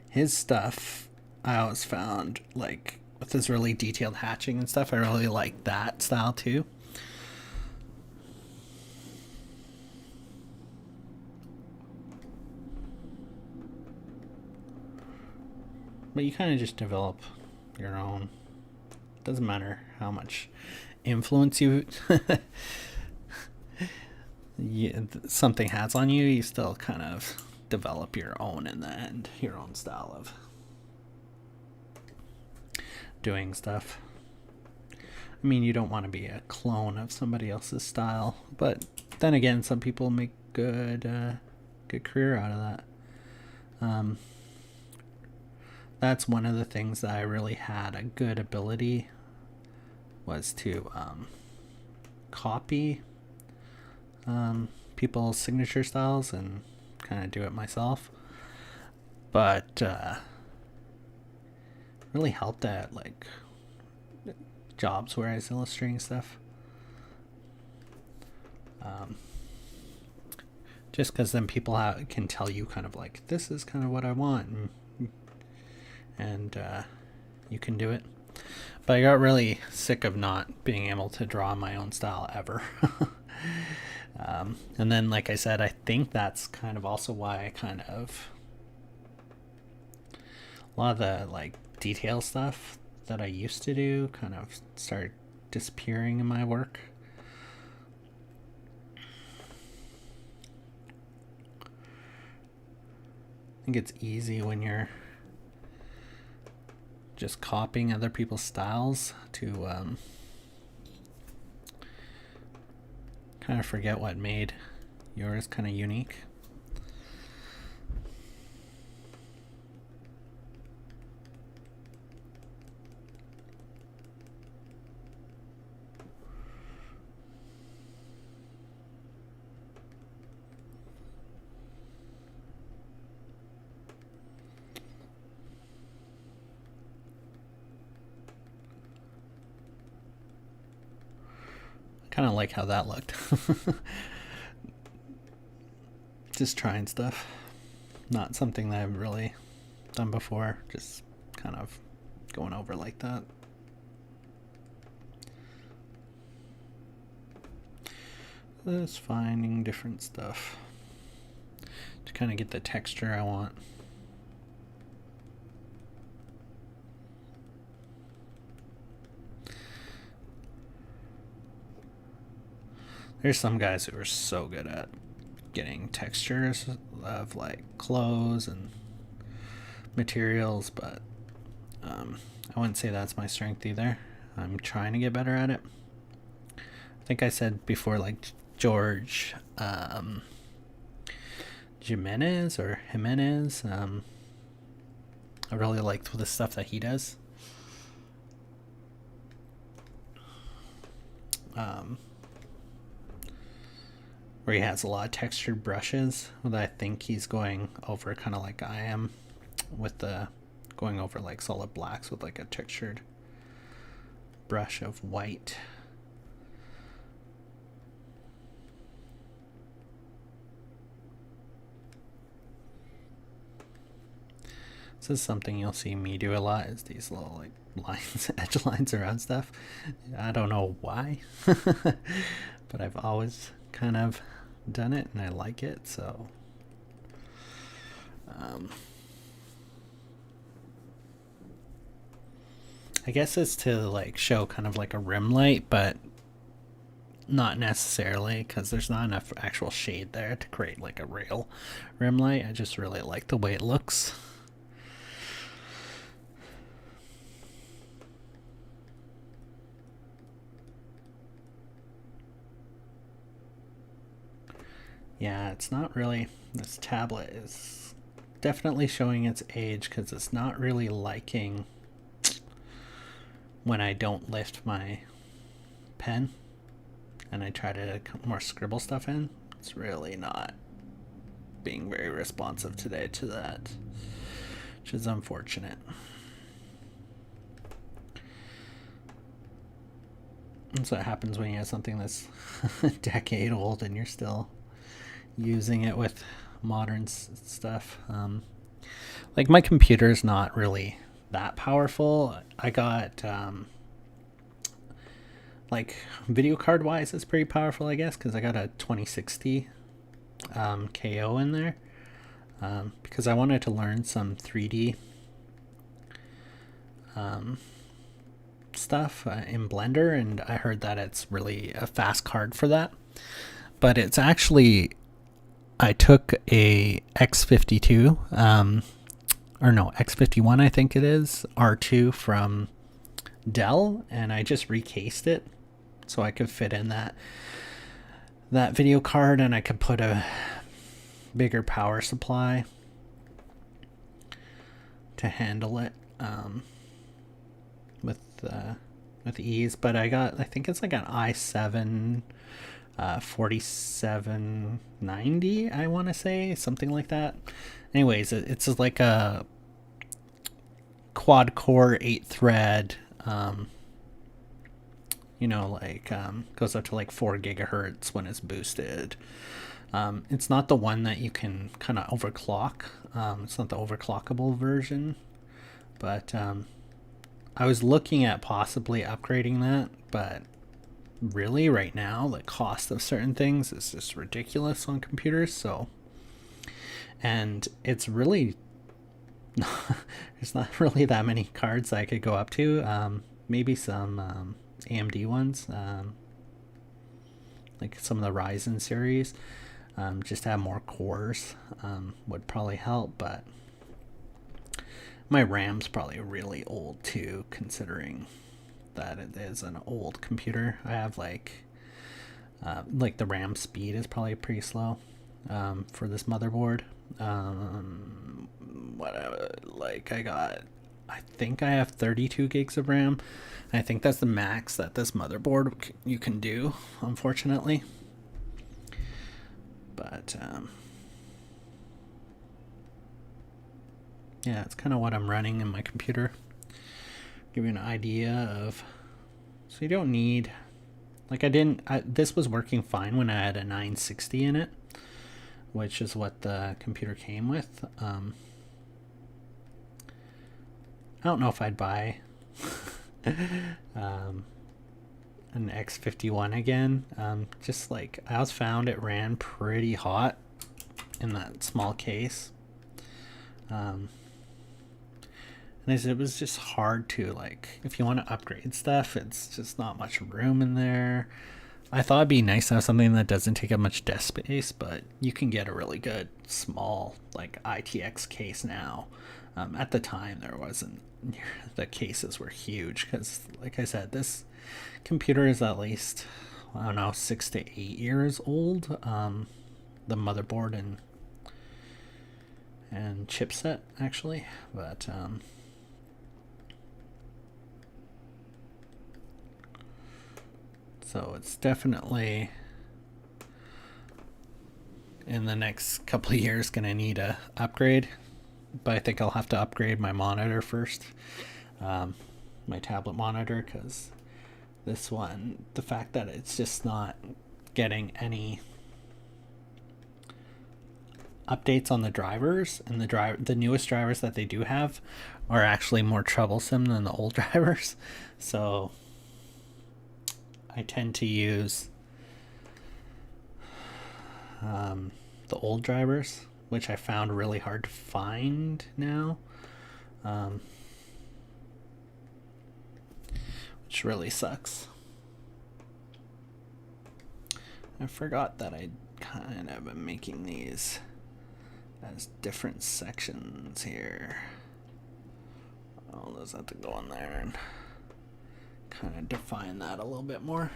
his stuff, I always found, like, with his really detailed hatching and stuff, I really like that style too. But you kind of just develop your own. Doesn't matter how much influence something has on you, you still kind of develop your own in the end, your own style of doing stuff. I mean, you don't want to be a clone of somebody else's style, but then again, some people make good career out of that. That's one of the things that I really had a good ability was to copy people's signature styles and kind of do it myself. But really helped at like jobs where I was illustrating stuff. Just because then people can tell you kind of like, this is kind of what I want, and you can do it. But I got really sick of not being able to draw my own style ever. And then, like I said, I think that's kind of also why I kind of, a lot of the like detail stuff that I used to do kind of started disappearing in my work. I think it's easy when you're just copying other people's styles to kind of forget what made yours kind of unique. kind of like how that looked. Just trying stuff. Not something that I've really done before. Just kind of going over like that. Just finding different stuff to kind of get the texture I want. There's some guys who are so good at getting textures of like clothes and materials, but I wouldn't say that's my strength either. I'm trying to get better at it. I think I said before, like George Jimenez or Jimenez. I really liked the stuff that he does. Where he has a lot of textured brushes that I think he's going over kind of like I am with the going over like solid blacks with like a textured brush of white. This is something you'll see me do a lot, is these little like lines, edge lines around stuff. I don't know why, but I've always kind of done it and I like it, so I guess it's to like show kind of like a rim light, but not necessarily, because there's not enough actual shade there to create like a real rim light. I just really like the way it looks. Yeah, it's not really, this tablet is definitely showing its age because it's not really liking when I don't lift my pen and I try to more scribble stuff in. It's really not being very responsive today to that, which is unfortunate. That's what happens when you have something that's a decade old and you're still using it with modern stuff. Like my computer is not really that powerful. I got like video card wise it's pretty powerful, I guess, because I got a 2060 KO in there, because I wanted to learn some 3D stuff in Blender, and I heard that it's really a fast card for that. But it's actually, I took a X52 or no, X51 I think it is, R2 from Dell, and I just recased it so I could fit in that video card, and I could put a bigger power supply to handle it with ease. But I think it's like an i7 4790, I want to say, something like that. Anyways, it's like a quad core 8 thread, goes up to like 4 gigahertz when it's boosted. It's not the one that you can kind of overclock. It's not the overclockable version, but I was looking at possibly upgrading that, but really right now the cost of certain things is just ridiculous on computers. So, and it's really there's not really that many cards I could go up to. Maybe some AMD ones, like some of the Ryzen series, just to have more cores would probably help. But my RAM's probably really old too, considering that it is an old computer. I have like the RAM speed is probably pretty slow for this motherboard. I think I have 32 gigs of RAM. I think that's the max that this motherboard you can do, unfortunately. But yeah, it's kind of what I'm running in my computer. Give you an idea of, so you don't need Like this was working fine when I had a 960 in it, which is what the computer came with. I don't know if I'd buy an X51 again. Just like I always found it ran pretty hot in that small case. And it was just hard to, like, if you want to upgrade stuff, it's just not much room in there. I thought it'd be nice to have something that doesn't take up much desk space, but you can get a really good small, like, ITX case now. At the time, there wasn't. The cases were huge because, like I said, this computer is at least, I don't know, 6 to 8 years old. The motherboard and chipset, actually, but so it's definitely in the next couple of years gonna need a upgrade, but I think I'll have to upgrade my monitor first, my tablet monitor, because this one, the fact that it's just not getting any updates on the drivers, and the newest drivers that they do have are actually more troublesome than the old drivers. So I tend to use the old drivers, which I found really hard to find now, which really sucks. I forgot that I kind of am making these as different sections here. I'll just have to go in there and kind of define that a little bit more.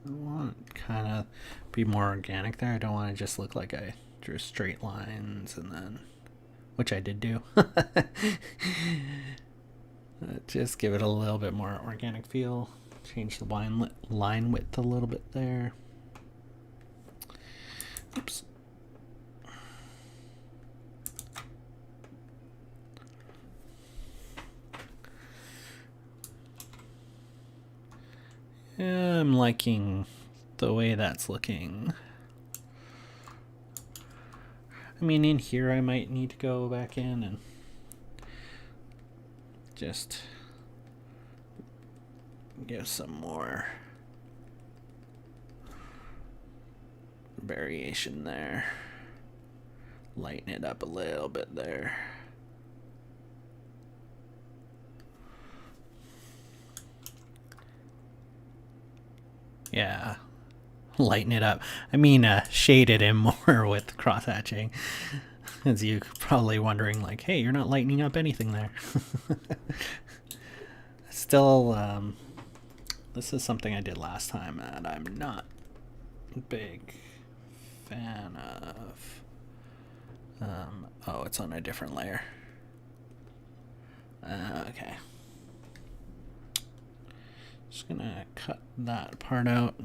I want kind of be more organic there. I don't want to just look like I drew straight lines and then, which I did do. Just give it a little bit more organic feel. Change the line width a little bit there. Oops. Yeah, I'm liking the way that's looking. I mean, in here I might need to go back in and just give some more variation there. Lighten it up a little bit there. Yeah, lighten it up. I mean, shade it in more with cross hatching. As you probably wondering, like, hey, you're not lightening up anything there. Still, this is something I did last time that I'm not a big fan of. Oh, it's on a different layer. Okay. Just gonna cut that part out.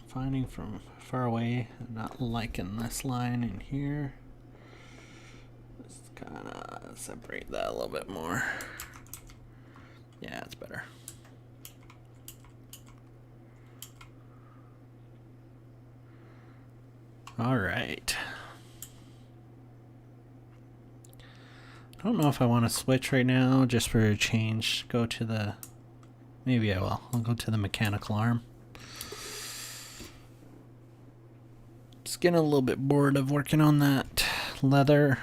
Finding from far away, not liking this line in here. Just kind of separate that a little bit more. Yeah, it's better. All right. I don't know if I want to switch right now just for a change. Go to the, maybe I will. I'll go to the mechanical arm. Just getting a little bit bored of working on that leather.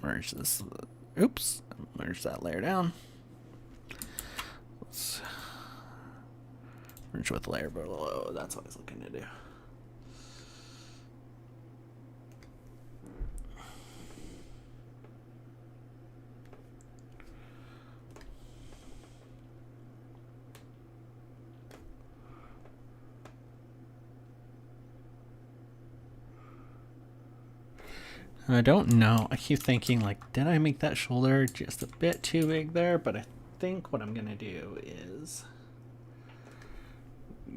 Merge this. Oops. Merge that layer down. Let's merge with layer below. That's what I was looking to do. I don't know. I keep thinking, like, did I make that shoulder just a bit too big there? But I think what I'm going to do is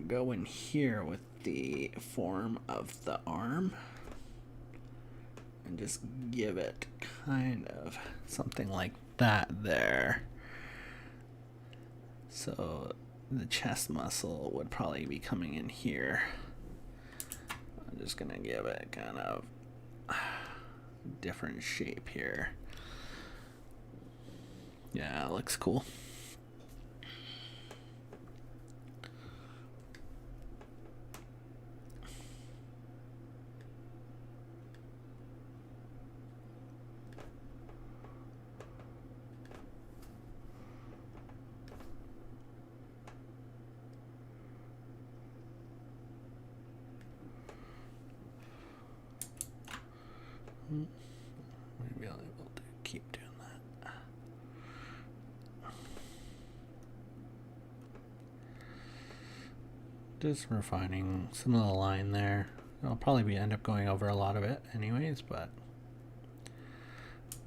go in here with the form of the arm and just give it kind of something like that there. So the chest muscle would probably be coming in here. I'm just going to give it kind of different shape here. Yeah, it looks cool. Maybe I'll be able to keep doing that. Just refining some of the line there. I'll probably end up going over a lot of it anyways, but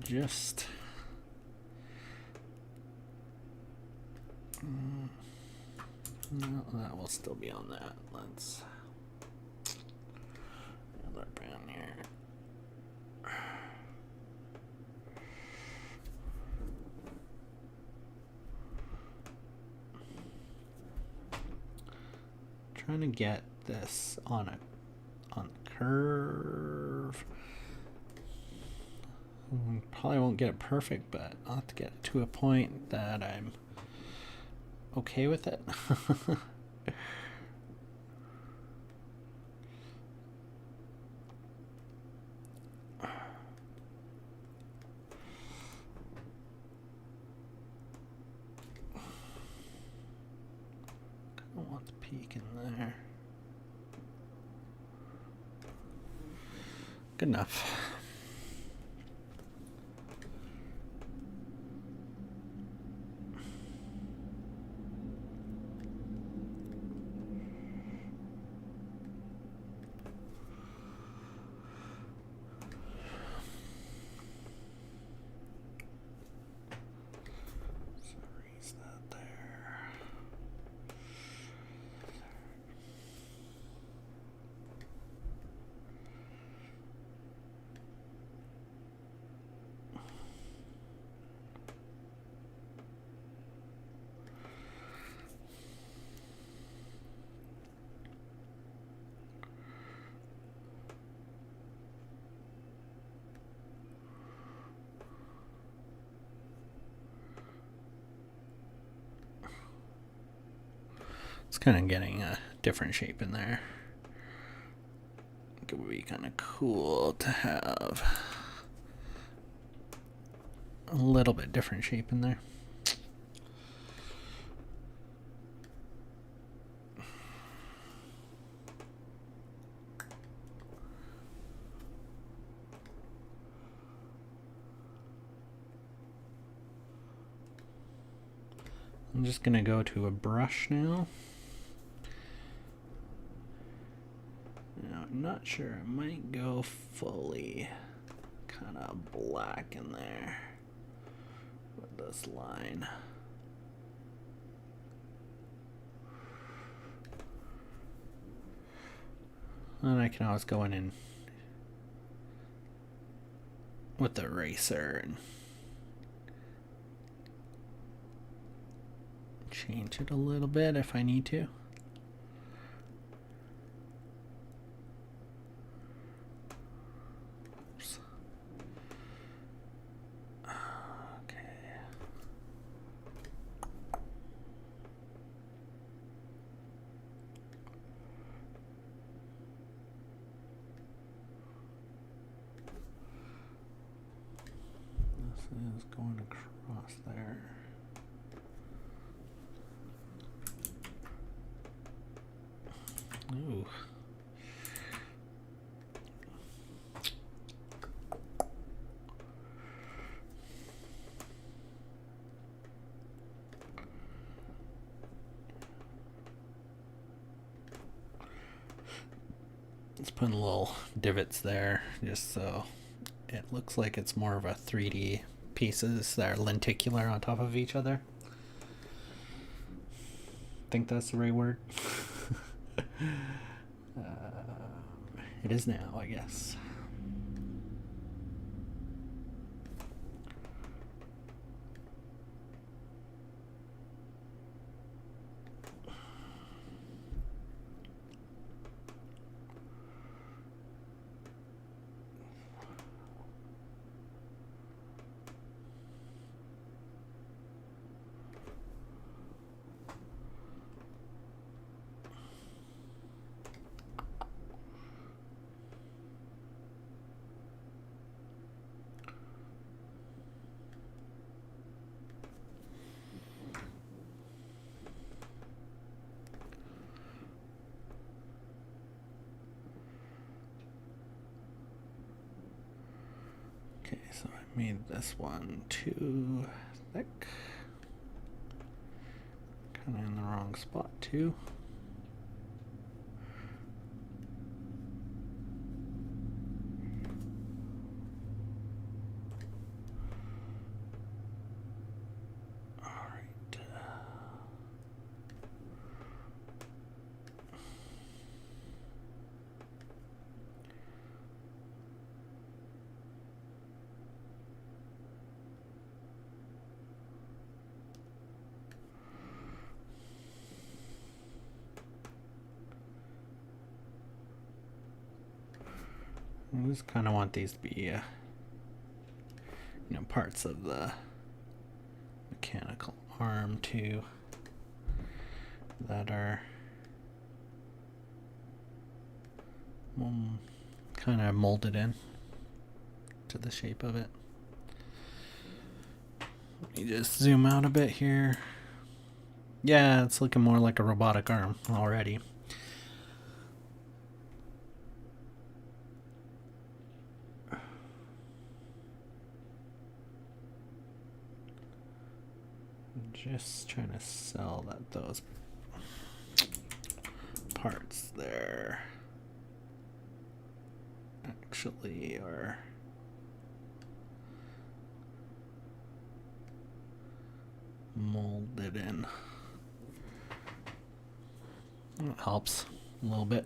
just no, that will still be on that. Let's another pen here. Trying to get this on a curve. Probably won't get it perfect, but I'll have to get it to a point that I'm okay with it. I want the peak in there. Good enough. It's kind of getting a different shape in there. It would be kind of cool to have a little bit different shape in there. I'm just going to go to a brush now. Now, I'm not sure. I might go fully kind of black in there with this line. And I can always go in and with the eraser and change it a little bit if I need to. Oops. Okay. This is going across there. Ooh. Let's put little divots there just so it looks like it's more of a 3D pieces that are lenticular on top of each other. Think that's the right word? It is now, I guess. Okay, so I made this one too thick. Kind of in the wrong spot too. I just kind of want these to be, parts of the mechanical arm too that are kind of molded in to the shape of it. Let me just zoom out a bit here. Yeah, it's looking more like a robotic arm already. Just trying to sell that those parts there actually are molded in. It helps a little bit.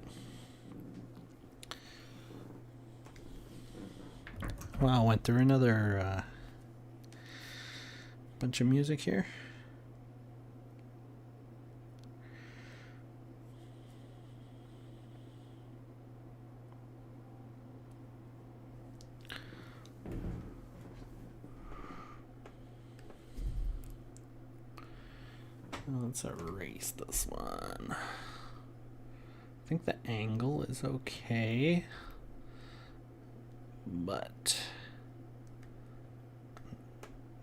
Wow, went through another bunch of music here. Let's erase this one. I think the angle is okay, but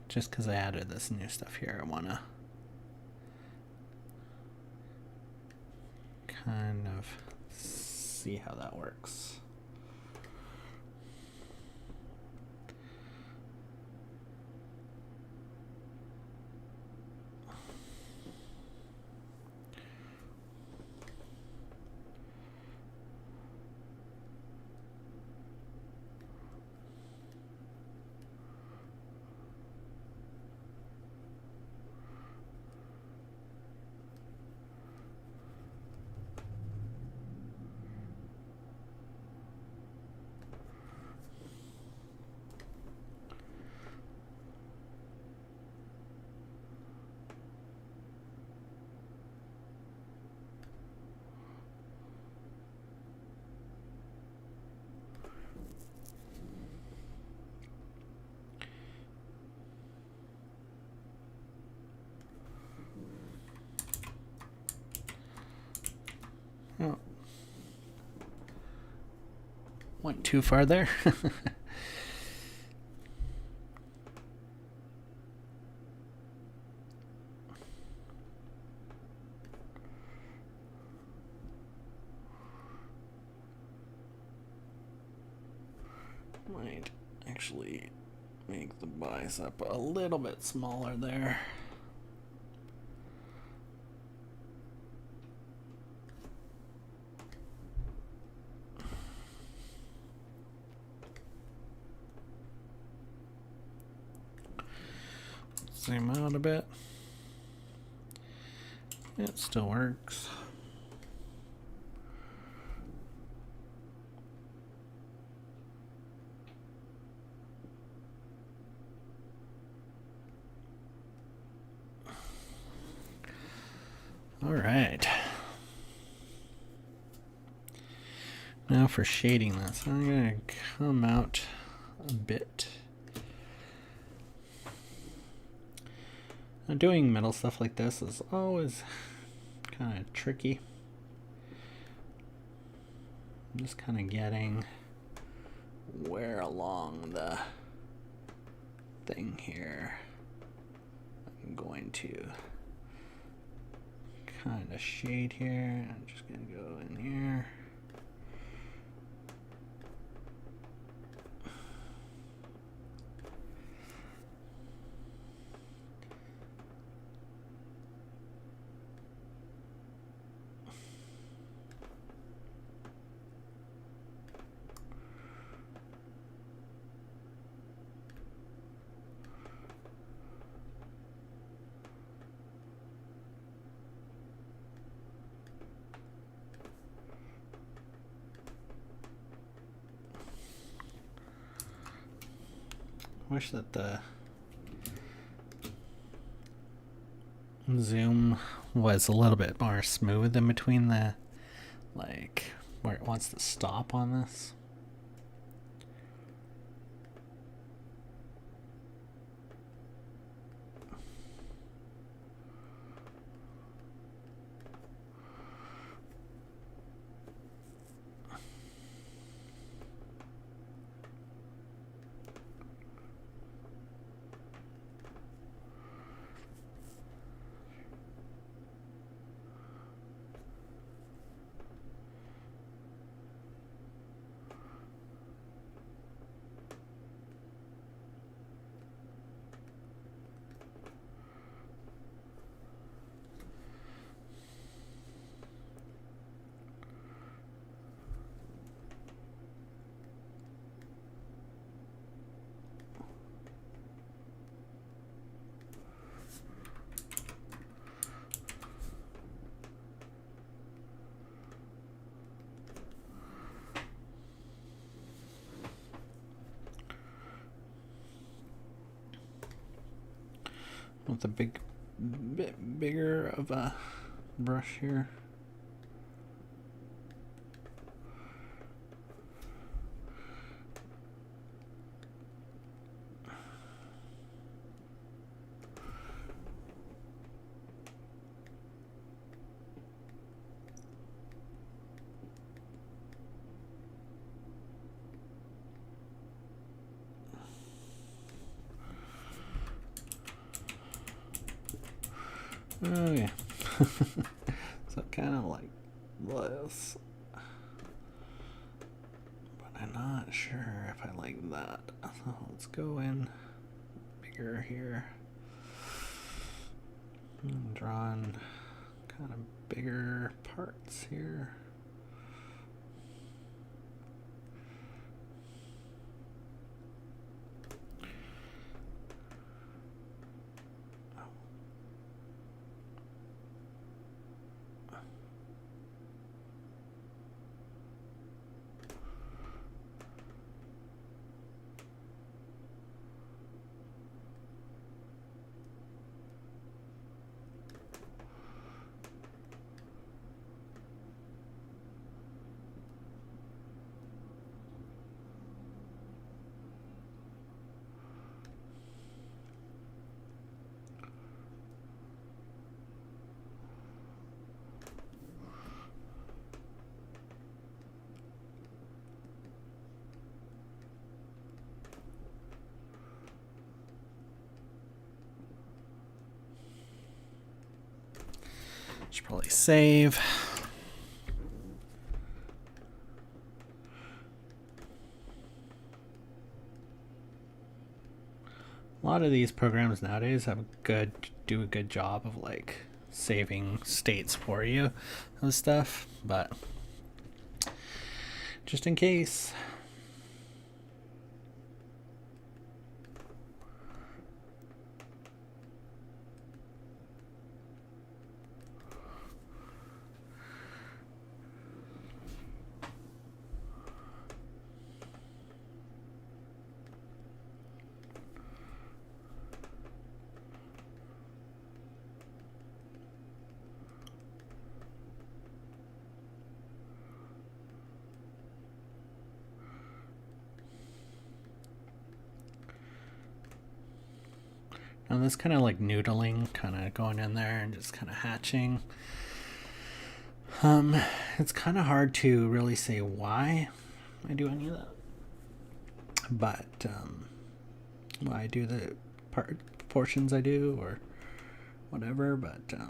just because I added this new stuff here, I want to kind of see how that works. Oh. Went too far there. Might actually make the bicep a little bit smaller there. Zoom out a bit. It still works. All right. Now for shading this, I'm gonna come out a bit. Now doing metal stuff like this is always kind of tricky. I'm just kind of getting where along the thing here I'm going to kind of shade here. I'm just gonna go in here. Wish that the zoom was a little bit more smooth in between the, like, where it wants to stop on this. With a bit bigger of a brush here. Oh yeah. So kind of like this. But I'm not sure if I like that. So let's go in bigger here. And drawing kind of bigger parts here. Should probably save. A lot of these programs nowadays do a good job of like saving states for you and stuff, but just in case. this kind of like noodling, kind of going in there and just kind of hatching. It's kind of hard to really say why I do any of that, but why I do the portions I do or whatever. But a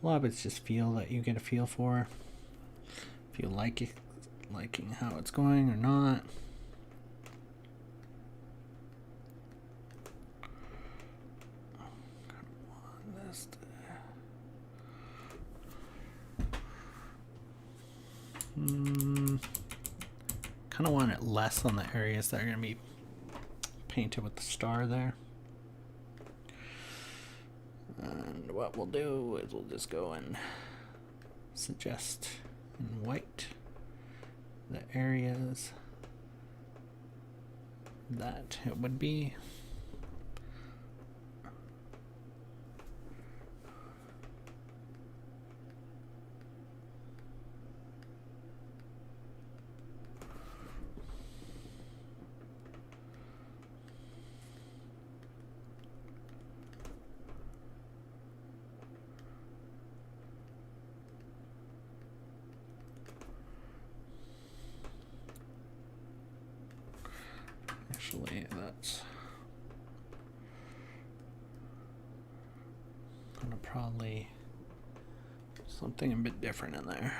lot of it's just feel that you get a feel for, if you like it, liking how it's going or not. Kind of want it less on the areas that are going to be painted with the star there. And what we'll do is we'll just go and suggest in white the areas that it would be. Actually, that's gonna probably something a bit different in there.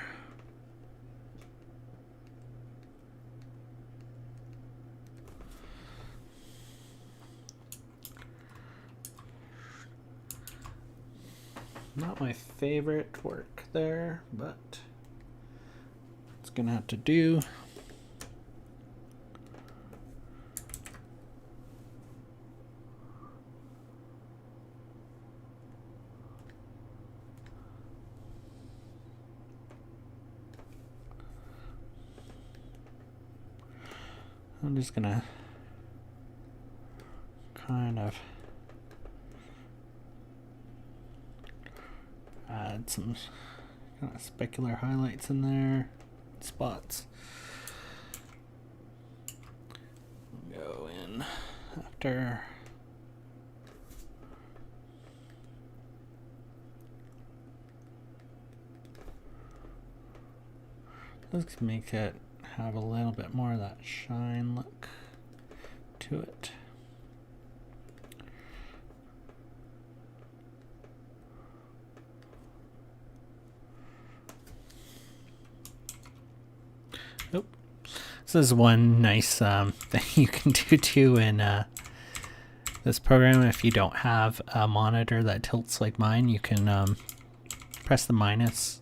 Not my favorite work there, but it's gonna have to do. I'm just gonna kind of add some kind of specular highlights in there, spots. Go in after. Let's make it have a little bit more of that shine look to it. Oh, this is one nice thing you can do too in this program. If you don't have a monitor that tilts like mine, you can press the minus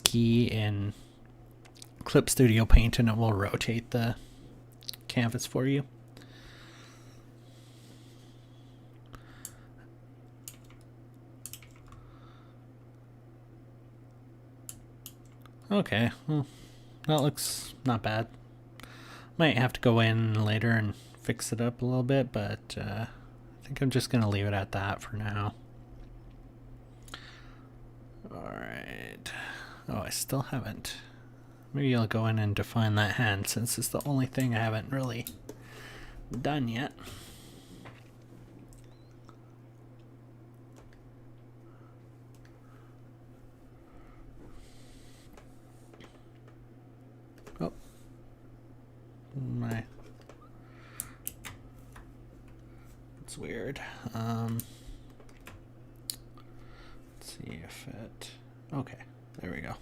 key in Clip Studio Paint and it will rotate the canvas for you. Okay, well, that looks not bad. Might have to go in later and fix it up a little bit, but I think I'm just gonna leave it at that for now. Alright. Oh, I still haven't. Maybe I'll go in and define that hand since it's the only thing I haven't really done yet. Oh. It's weird. Let's see if it... Okay, there we go.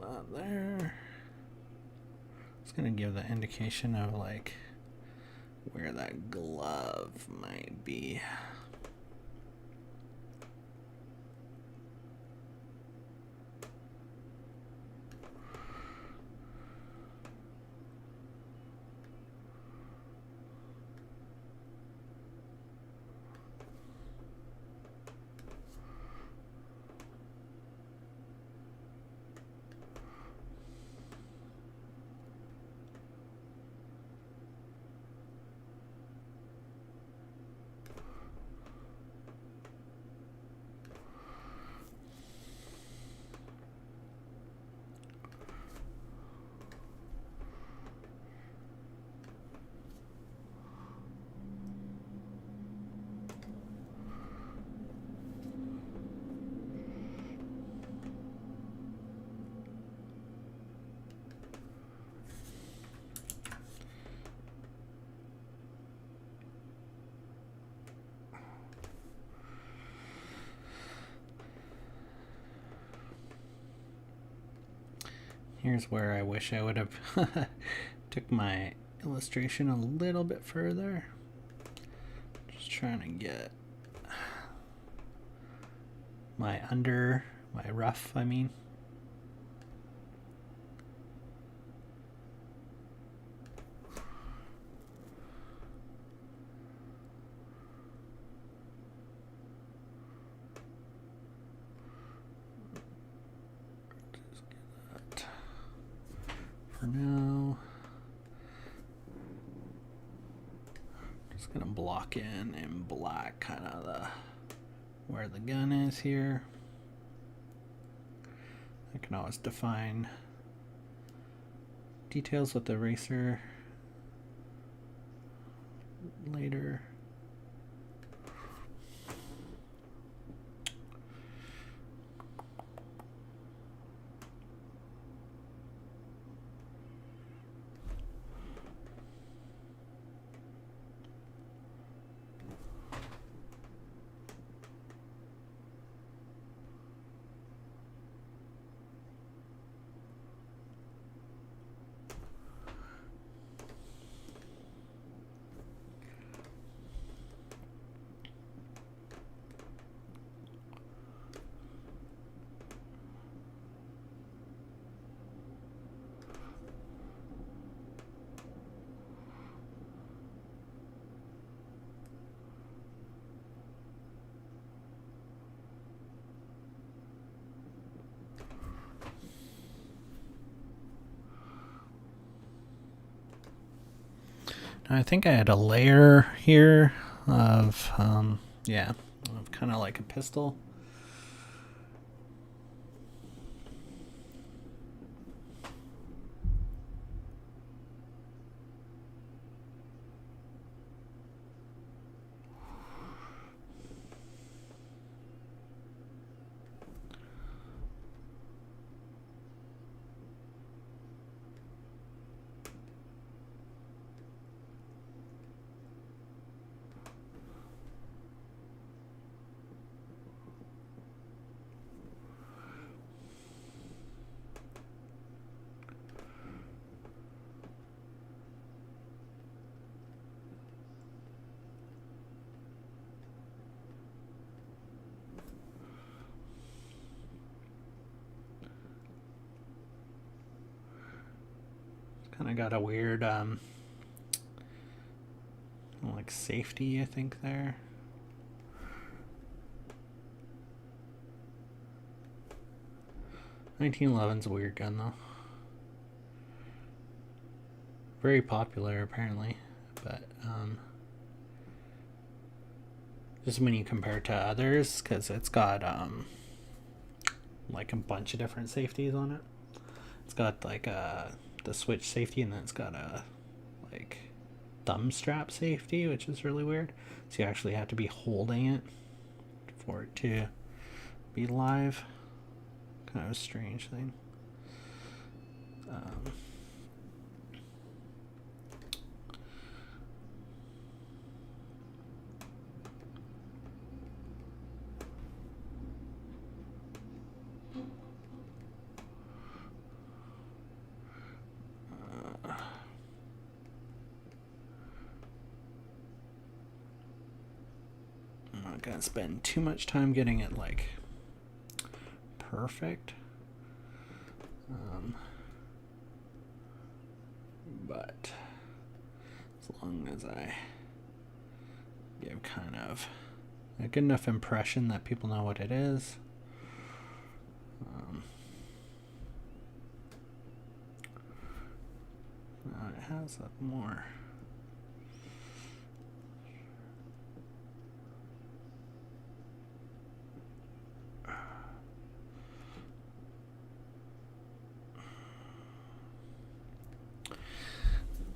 That there. It's gonna give the indication of like where that glove might be. Here's where I wish I would have took my illustration a little bit further. Just trying to get my rough, I mean. For now, just gonna block in black kind of where the gun is here. I can always define details with the eraser later. I think I had a layer here of, of kind of like a pistol. Kind of got a weird like safety, I think, there. $1911's a weird gun though. Very popular apparently, but just when you compare it to others, because it's got like a bunch of different safeties on it. It's got like the switch safety, and then it's got a like thumb strap safety, which is really weird. So you actually have to be holding it for it to be live. Kind of a strange thing. I'm not gonna spend too much time getting it like perfect. But as long as I give kind of a good enough impression that people know what it is. It has a more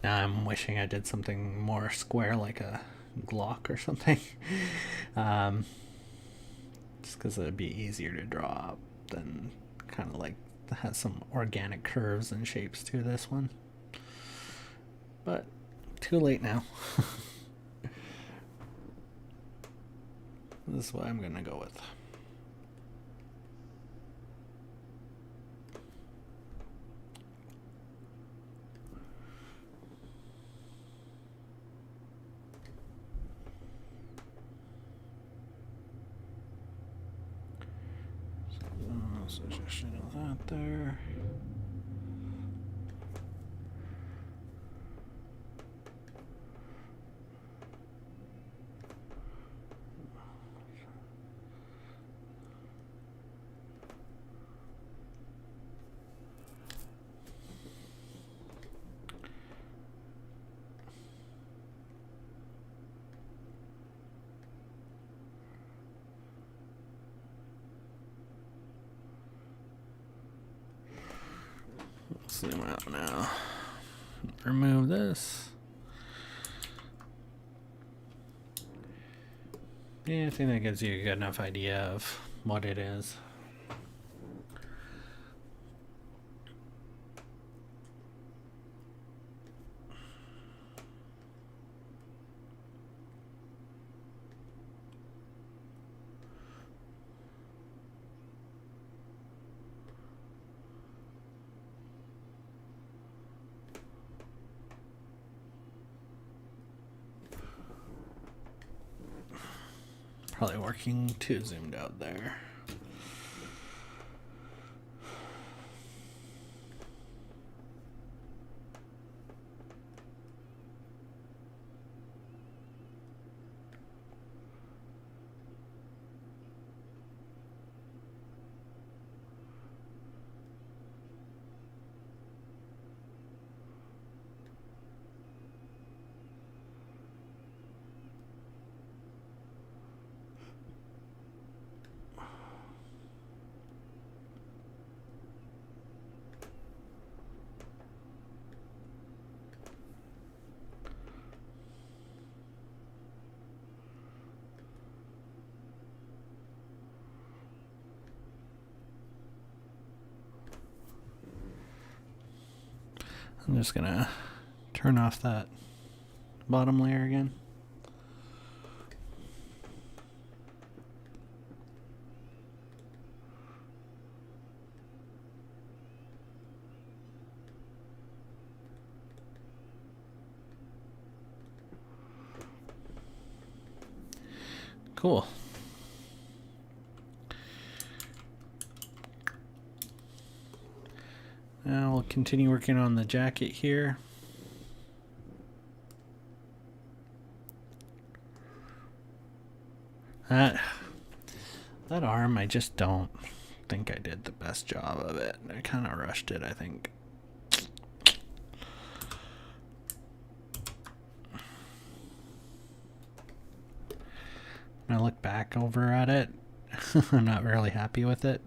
now I'm wishing I did something more square, like a Glock or something. Just because it'd be easier to draw up than kind of like has some organic curves and shapes to this one. But too late now. This is what I'm gonna go with. So just show that there. Zoom out now. Remove this. Yeah, I think that gives you a good enough idea of what it is. Probably working too zoomed out there. I'm just gonna turn off that bottom layer again. Cool. Now we'll continue working on the jacket here. That arm, I just don't think I did the best job of it. I kind of rushed it, I think. When I look back over at it, I'm not really happy with it.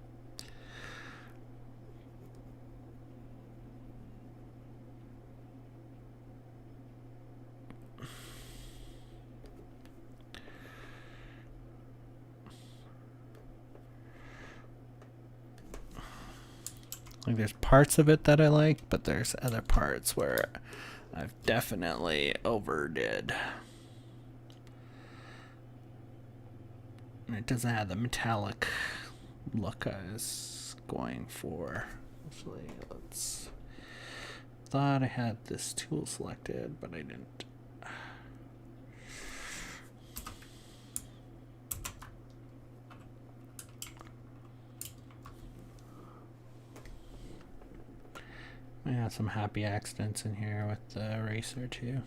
Like there's parts of it that I like, but there's other parts where I've definitely overdid. And it doesn't have the metallic look I was going for. Actually, let's... Thought I had this tool selected, but I didn't. I have some happy accidents in here with the eraser too.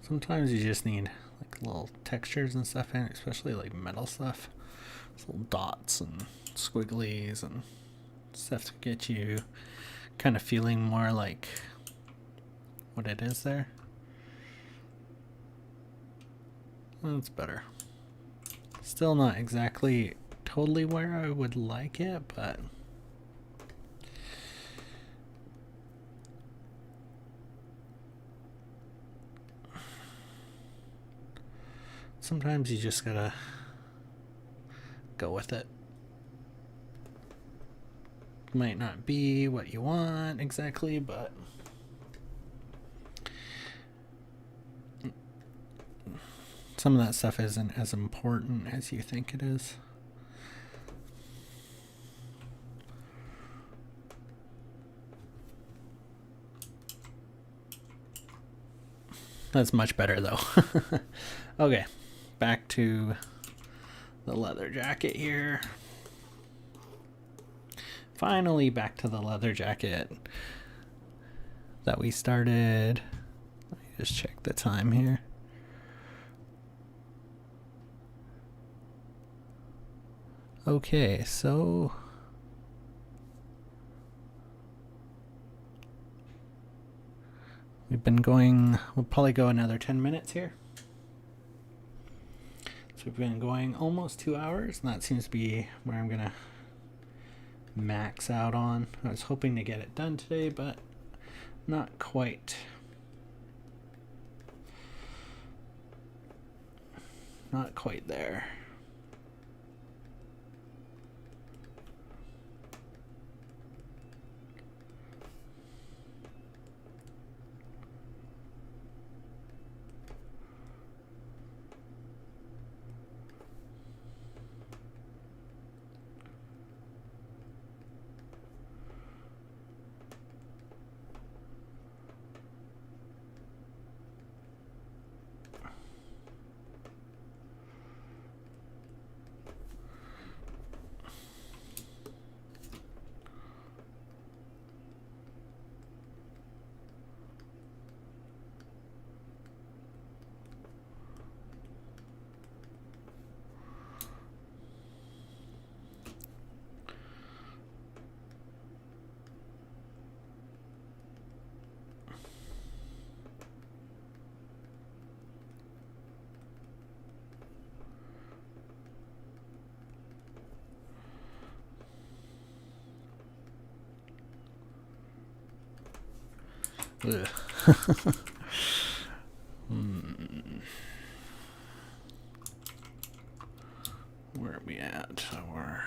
Sometimes you just need like little textures and stuff in it, especially like metal stuff. Little dots and squigglies and stuff to get you kind of feeling more like what it is there. That's better. Still not exactly totally where I would like it, but sometimes you just gotta go with it. might not be what you want exactly, but some of that stuff isn't as important as you think it is. That's much better though. Okay, back to the leather jacket here. Finally back to the leather jacket that we started. Let me just check the time here. Okay, so we've been going, we'll probably go another 10 minutes here. So we've been going almost 2 hours, and that seems to be where I'm gonna max out on. I was hoping to get it done today, but not quite. Not quite there. Ugh. Where are we at? We're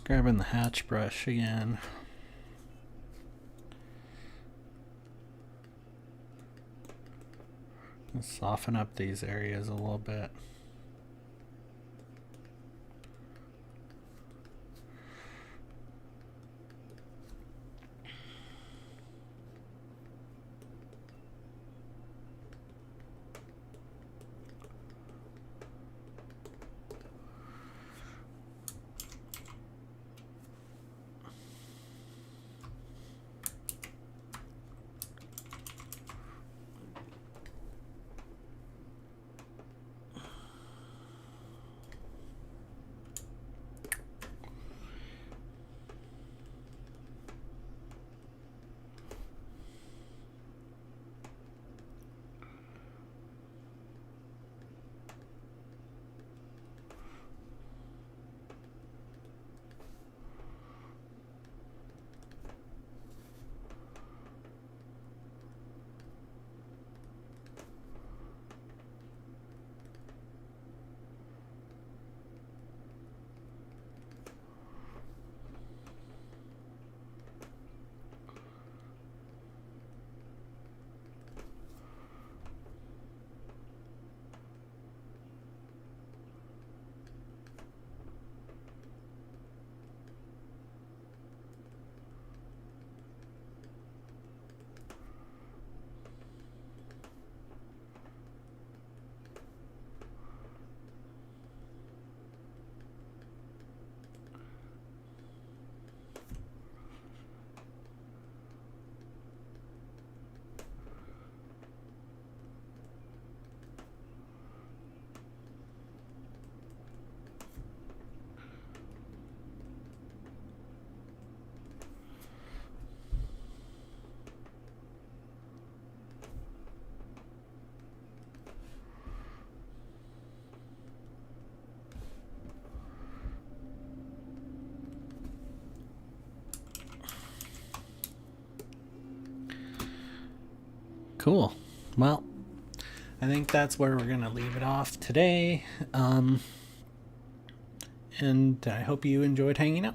grabbing the hatch brush again. Let's soften up these areas a little bit. Cool. Well, I think that's where we're going to leave it off today. And I hope you enjoyed hanging out.